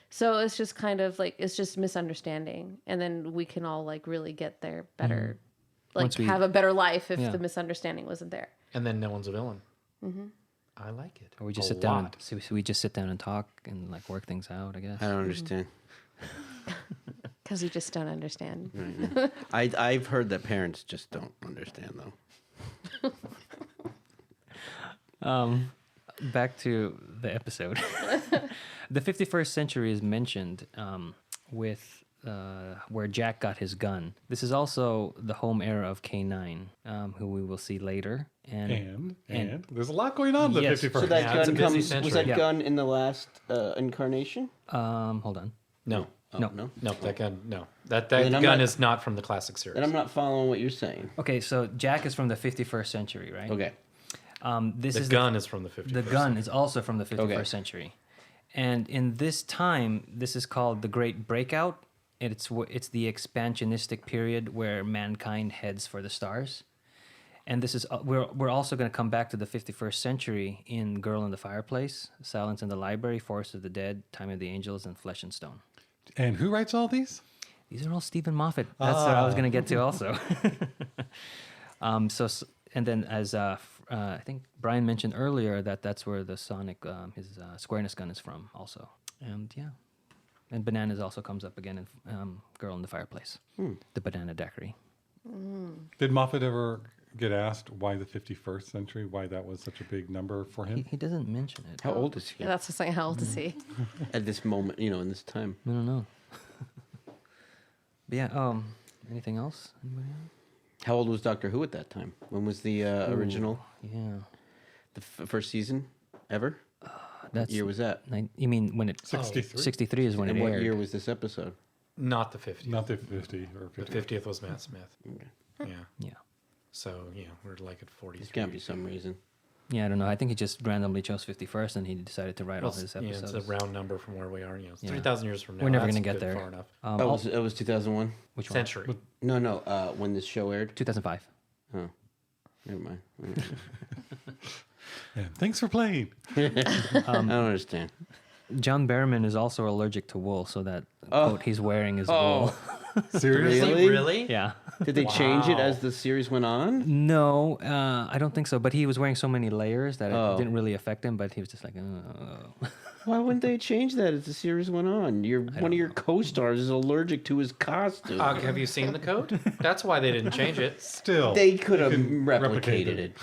So it's just kind of like it's just misunderstanding, and then we can all like really get there better, like Once we- have a better life if Yeah. the misunderstanding wasn't there. And then no one's a villain. I like it. Or we just a sit down. lot. So we just sit down and talk and like work things out. I guess. I don't understand. Because we just don't understand. I've heard that parents just don't understand though. Back to the episode. The 51st century is mentioned with where Jack got his gun. This is also the home era of K9, who we will see later. And There's a lot going on in the Yes. 51st. So that Yeah, it's a gun busy was century. that Yeah. gun in the last incarnation? hold on. No. Oh, No. no. No, that gun. No, that Then I'm gun not- is not from the classic series. Then I'm not following what you're saying. Okay, so Jack is from the 51st century, right? Okay. This The is gun is from the 50s. the gun is also from the 51st Okay. century, and in this time, this is called the Great Breakout. It's the expansionistic period where mankind heads for the stars, and this is we're also going to come back to the 51st century in Girl in the Fireplace, Silence in the Library, Forest of the Dead, Time of the Angels, and Flesh and Stone. And who writes all these? These are all Stephen Moffat. That's what I was going to get to also. And then as I think Brian mentioned earlier that's where the Sonic his squareness gun is from also. And yeah, and bananas also comes up again in Girl in the Fireplace, the banana daiquiri. Did Moffat ever get asked why the 51st century, why that was such a big number for him? He doesn't mention it. How old is he That's just like how old to see. at this moment? In this time. I don't know. But yeah, anything else? Anybody else? How old was Doctor Who at that time? When was the original, Yeah, the first season ever? that's What year was that? You mean when it 63? 63 is when And it what aired. year was this episode? Not the 50th. Not the 50 or The 50. 50th was Matt Smith. Yeah. Yeah. So yeah, we're like at 43. There's got to be some reason. Yeah, I don't know. I think he just randomly chose 51st, and he decided to write all Well, his yeah, episodes. it's a round number from where we are. It's Yeah. 3,000 years from now. We're never That's gonna get good, there. Far enough. Oh, it was 2001? Which one? Century. No, when this show aired? 2005. Oh, never mind. Yeah, thanks for playing. I don't understand. John Barrowman is also allergic to wool, so that Oh. coat he's wearing is Oh. wool. Seriously? Really? Yeah. Did they change it Wow. as the series went on? No, I don't think so. But he was wearing so many layers that Oh. it didn't really affect him. But he was just like, oh. Why wouldn't they change that as the series went on? One of your co-stars is allergic to his costume. Have you seen the code? That's why they didn't change it. Still. They could have can replicate replicated it.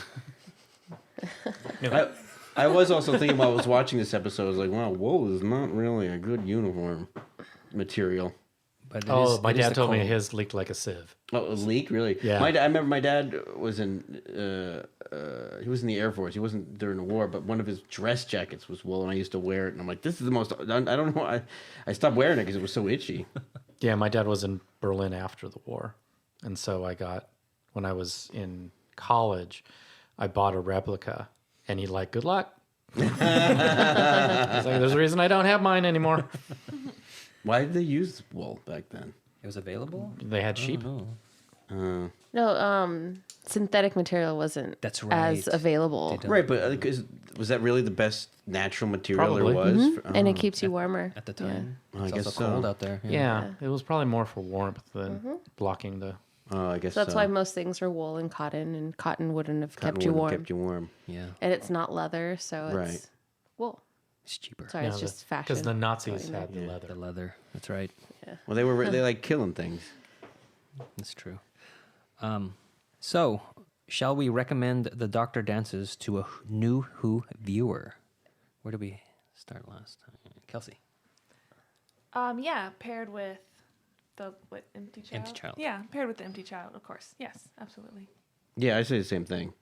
it. I was also thinking while I was watching this episode, I was like, wow, wool is not really a good uniform material. But it Oh, is- my it is dad the told me cold. his leaked like a sieve. Oh, it leaked, really? Yeah. I remember my dad was in. He was in the Air Force. He wasn't during the war, but one of his dress jackets was wool, and I used to wear it. And I'm like, this is the most. I don't know. I stopped wearing it because it was so itchy. Yeah, my dad was in Berlin after the war. And so when I was in college, I bought a replica. And he like, good luck. He's like, there's a reason I don't have mine anymore. Why did they use wool back then? It was available. They had sheep. Oh. No, synthetic material wasn't That's as right. available. They don't- Right, but was that really the best natural material Probably. there was? And it keeps you warmer. At the time, I it's guess also so. cold out there. Yeah, it was probably more for warmth than blocking the. Oh, I guess So that's why most things are wool and cotton wouldn't have kept you warm. Kept you warm. Yeah. And it's not leather, so it's Right. wool. It's cheaper. Sorry, it's just fashion. Because the Nazis going there. had the The leather. leather. That's right. Well, they like killing things. That's true. So, shall we recommend the Doctor Dances to a new Who viewer? Where did we start last time? Kelsey. Yeah, paired with the Empty Child. Empty Child. Yeah, paired with the Empty Child, of course. Yes, absolutely. Yeah, I say the same thing.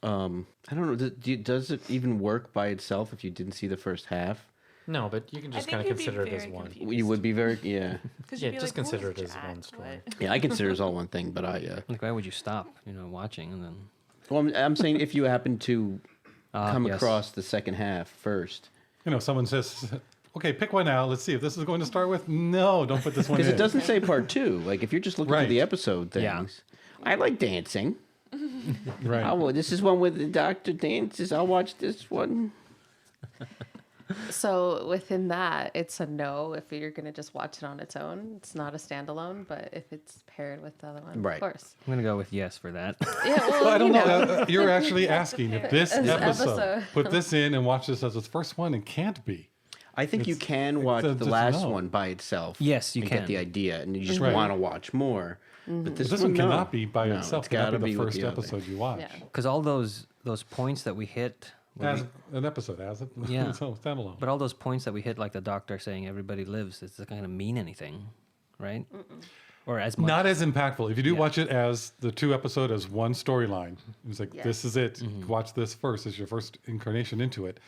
I don't know. Does it even work by itself if you didn't see the first half? No, but you can just I kind think of you'd be consider it as very one. confused. You would be very Because Yeah, you'd be just like, consider "Who's it as Jack? one story. What?" Yeah, I consider it all one thing, but Like, why would you stop, watching and then... well, I'm saying if you happen to come yes. across the second half first, Someone says, okay, pick one out. Let's see if this is going to start with. No, don't put this one in. because it doesn't say part two. Like if you're just looking Right. at the episode things, Yeah. I like dancing. Right. Oh, well, this is one with the doctor dances. I'll watch this one. So within that, it's a no if you're going to just watch it on its own. It's not a standalone, but if it's paired with the other one, Right. of course. I'm gonna go with yes for that. Yeah, well, Well, I don't you know. You're actually asking if this This episode, episode. put this in and watch this as its first one, and can't be. I think you can watch a the just last no. one by itself. Yes, you and can. get the idea, and you just Right. want to watch more. But This one no. cannot be by No, itself. It's It cannot got to be be the with first the other. episode you watch. Yeah. Because all those points that we hit, when As we- an episode, as it. Yeah. So standalone. but all those points that we hit, like the doctor saying everybody lives, it's not gonna mean anything, right? Or as much. Not as impactful. If you do Yeah. watch it as the 2 episode as one storyline, it's like Yes. this is it. Watch this first as your first incarnation into it.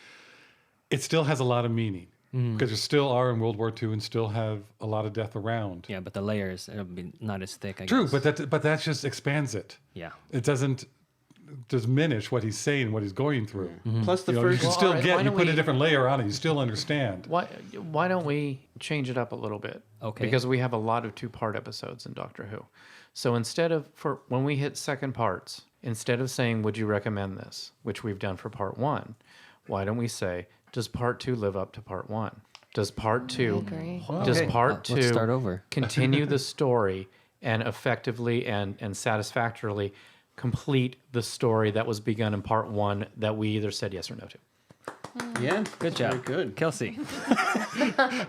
It still has a lot of meaning because you still are in World War II and still have a lot of death around. Yeah, but the layers it'll be not as thick. I True, guess. but that just expands it. yeah, It doesn't diminish what he's saying, what he's going through. Plus the You know, you first. can still alright, why get. You don't put a we- different layer on it. You still understand. Why don't we change it up a little bit? Okay. Because we have a lot of 2-part episodes in Doctor Who. So instead of for when we hit second parts, instead of saying would you recommend this, which we've done for part 1, why don't we say does part 2 live up to part 1? Does part 2 agree. does Okay. part 2 Let's start over. continue the story and effectively and satisfactorily complete the story that was begun in part 1 that we either said yes or no to? Yeah. good job. Very good. Kelsey.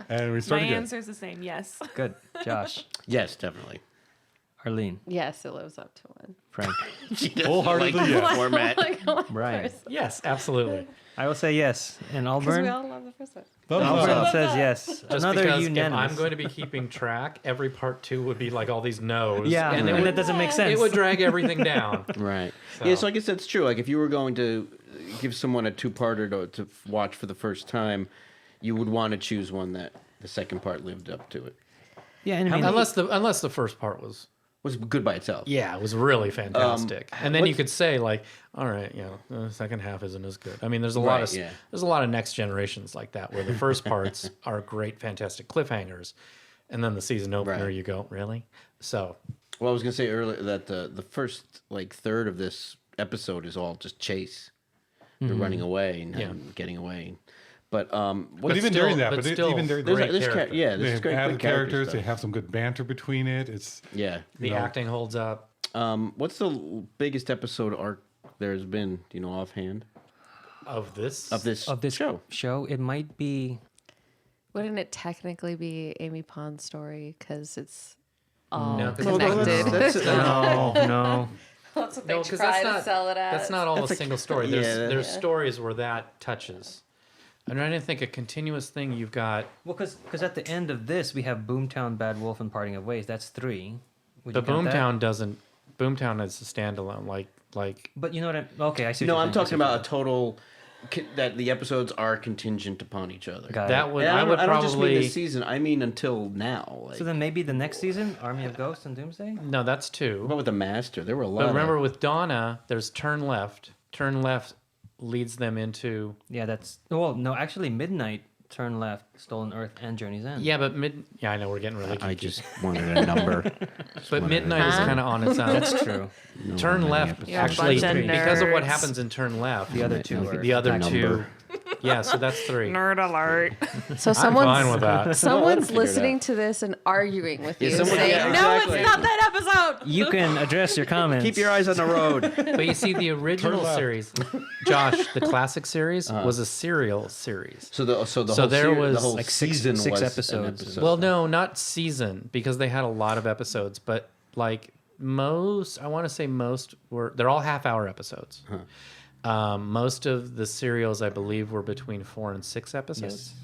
And we My start again. answer is the same. Yes. Good, Josh, Yes, definitely. Arlene, Yes, it lives up to one. Frank, She doesn't Wholeheartedly, like yes. the format. Brian. Yes, absolutely. I will say yes, and Because we Auburn. all love the first one. Thumbs Auburn up. says yes. Just Another because unanimous. if I'm going to be keeping track, every part 2 would be like all these no's. yeah, and and it would, that doesn't make sense. it would drag everything down. Right. So- Yeah, so I guess that's true. Like if you were going to give someone a 2-parter to watch for the first time, you would want to choose one that the second part lived up to it. yeah, and I mean, unless the first part was Was good by itself. it was really fantastic. And then you what's- could say like, all right, the second half isn't as good. I mean, there's a lot Right, of yeah. there's a lot of next generations like that where the first parts are great, fantastic cliffhangers, and then the season opener Right. you go really. So Well, I was gonna say earlier that the first like third of this episode is all just chase. They're running away and, Yeah. and getting away. But But even still- during that, but but still even during there's, great there's character. yeah, they there's have great, added great character characters. They stuff. have some good banter between it. It's Yeah. the acting holds up. What's the biggest episode arc there's been? Do you know offhand Of this of this show, it might be. Wouldn't it technically be Amy Pond's story? Because it's all No, 'cause connected. No, no. That's what No, they because try that's to not sell it as. that's not all That's a a- single story. There's yeah, there's yeah. stories where that touches. I'm trying to think a continuous thing you've got. Well, because at the end of this we have Boomtown, Bad Wolf, and Parting of Ways. That's 3. Would The you count that? Boomtown doesn't. Boomtown is a standalone. Like But you know what? Okay, I see. What No, you're I'm saying. I see talking what about a total that the episodes are contingent upon each other. Got that it. would And I would I don't just mean probably this season. I mean until now. Like, So then maybe the next season, Army of Ghosts and Doomsday. no. That's 2. what about with the Master? There were a lot. But remember of, with Donna, there's turn left. Turn left leads them into Yeah, that's no. Actually, Midnight, Turn Left, Stolen Earth, and Journey's End. yeah. But Yeah, I know we're getting really. I geeky. just wanted a number. But Midnight is kind of on its own. That's true. Turn left You're a actually bunch of because of what nerds. happens in turn left. The other two are The other Number. 2. Yeah, so that's 3. Nerd alert. So I'm someone's fine with that. someone's figure it listening to this and arguing with you, someone- saying, yeah, No, exactly. it's not that episode. You can address your comments. Keep your eyes on the road. But you see, the original left. series, Josh, the classic series was a serial series. So the So whole there series, was the whole like six season was an episodes. episode. Well, no, not season because they had a lot of episodes, but like most, I want to say most they're all half-hour episodes. Most of the serials, I believe, were between 4 and 6 episodes.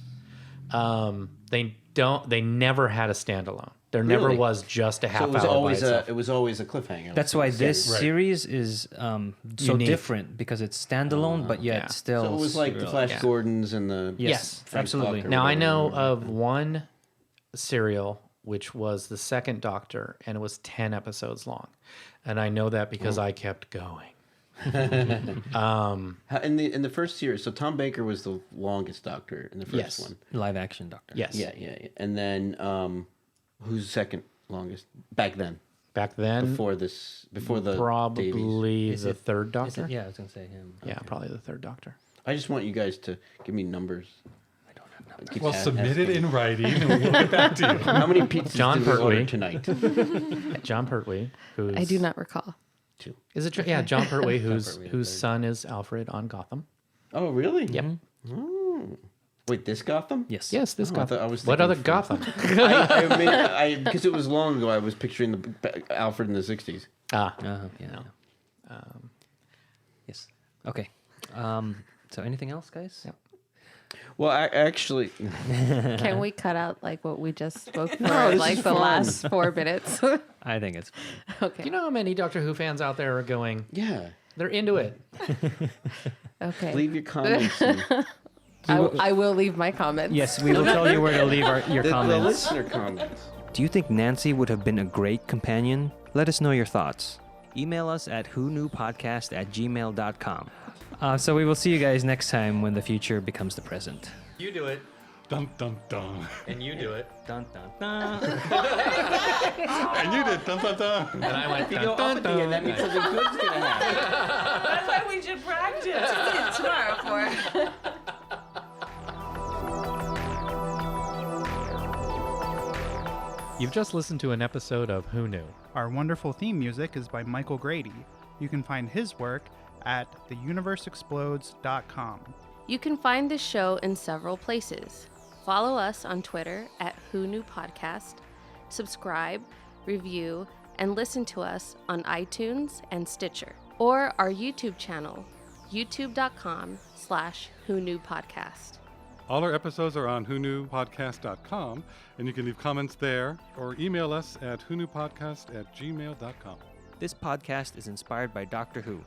They never had a standalone. There never Really? was just a half so it was hour always by itself. it was always a cliffhanger. That's why this Right. series is so Unique. different because it's standalone, but yet yeah. still. So it was like the Flash yeah. Gordons and the Yes, Frank absolutely. Buck or Now I whatever. know of one serial which was the second Doctor, and it was 10 episodes long, and I know that because I kept going. In the first series. So Tom Baker was the longest Doctor in the first Yes. one. live action Doctor. Yes. Yeah. And then who's second longest back then? Back then, before the probably Davies. the third Is Doctor. it, yeah, I was gonna say him. Yeah, probably the third Doctor. I just want you guys to give me numbers. I don't have numbers. Keep Well, submit it asking. in writing, and we'll get back to you. How many pizzas John did we order Pertwee. tonight? John Pertwee, who's I do not recall. Two. Is it? Yeah, John Pertwee, Pertwee, whose third. son is Alfred on Gotham. Oh, really? Yep. Oh. Wait, this Gotham? Yes. Yes, this Oh, I Gotham. thought I was What thinking other from- Gotham? Because it was long ago, I was picturing the Alfred in the 60s. Ah, Yeah. Yes. Okay. So anything else, guys? Yep. Well, I actually, Can we cut out like what we just spoke for this like is the fun. last 4 minutes? I think it's. Okay. you know how many Doctor Who fans out there are going? yeah. They're into it. Okay. Leave your comments. And I will leave my comments. Yes, we will tell you where to leave your the comments. listener comments. Do you think Nancy would have been a great companion? Let us know your thoughts. Email us at whoknewpodcast@gmail.com. So we will see you guys next time when the future becomes the present. You do it, Dun, dun, dun. and you do it, Dun, dun, dun. And you did dun, dun, dun. and I went. If you go up at the end, that means something good's going to happen. That's why we should practice. Tomorrow for. You've just listened to an episode of Who Knew. Our wonderful theme music is by Michael Grady. You can find his work at theuniverseexplodes.com. You can find this show in several places. Follow us on Twitter at Who Knew Podcast. Subscribe, review, and listen to us on iTunes and Stitcher. Or our YouTube channel, youtube.com/Who Knew Podcast. All our episodes are on whoknewpodcast.com, and you can leave comments there or email us at whoknewpodcast@gmail.com. This podcast is inspired by Doctor Who,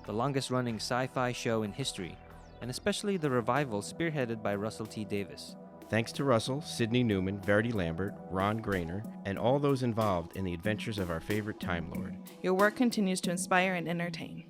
the longest-running sci-fi show in history, and especially the revival spearheaded by Russell T. Davis. Thanks to Russell, Sidney Newman, Verity Lambert, Ron Grainer, and all those involved in the adventures of our favorite Time Lord. Your work continues to inspire and entertain.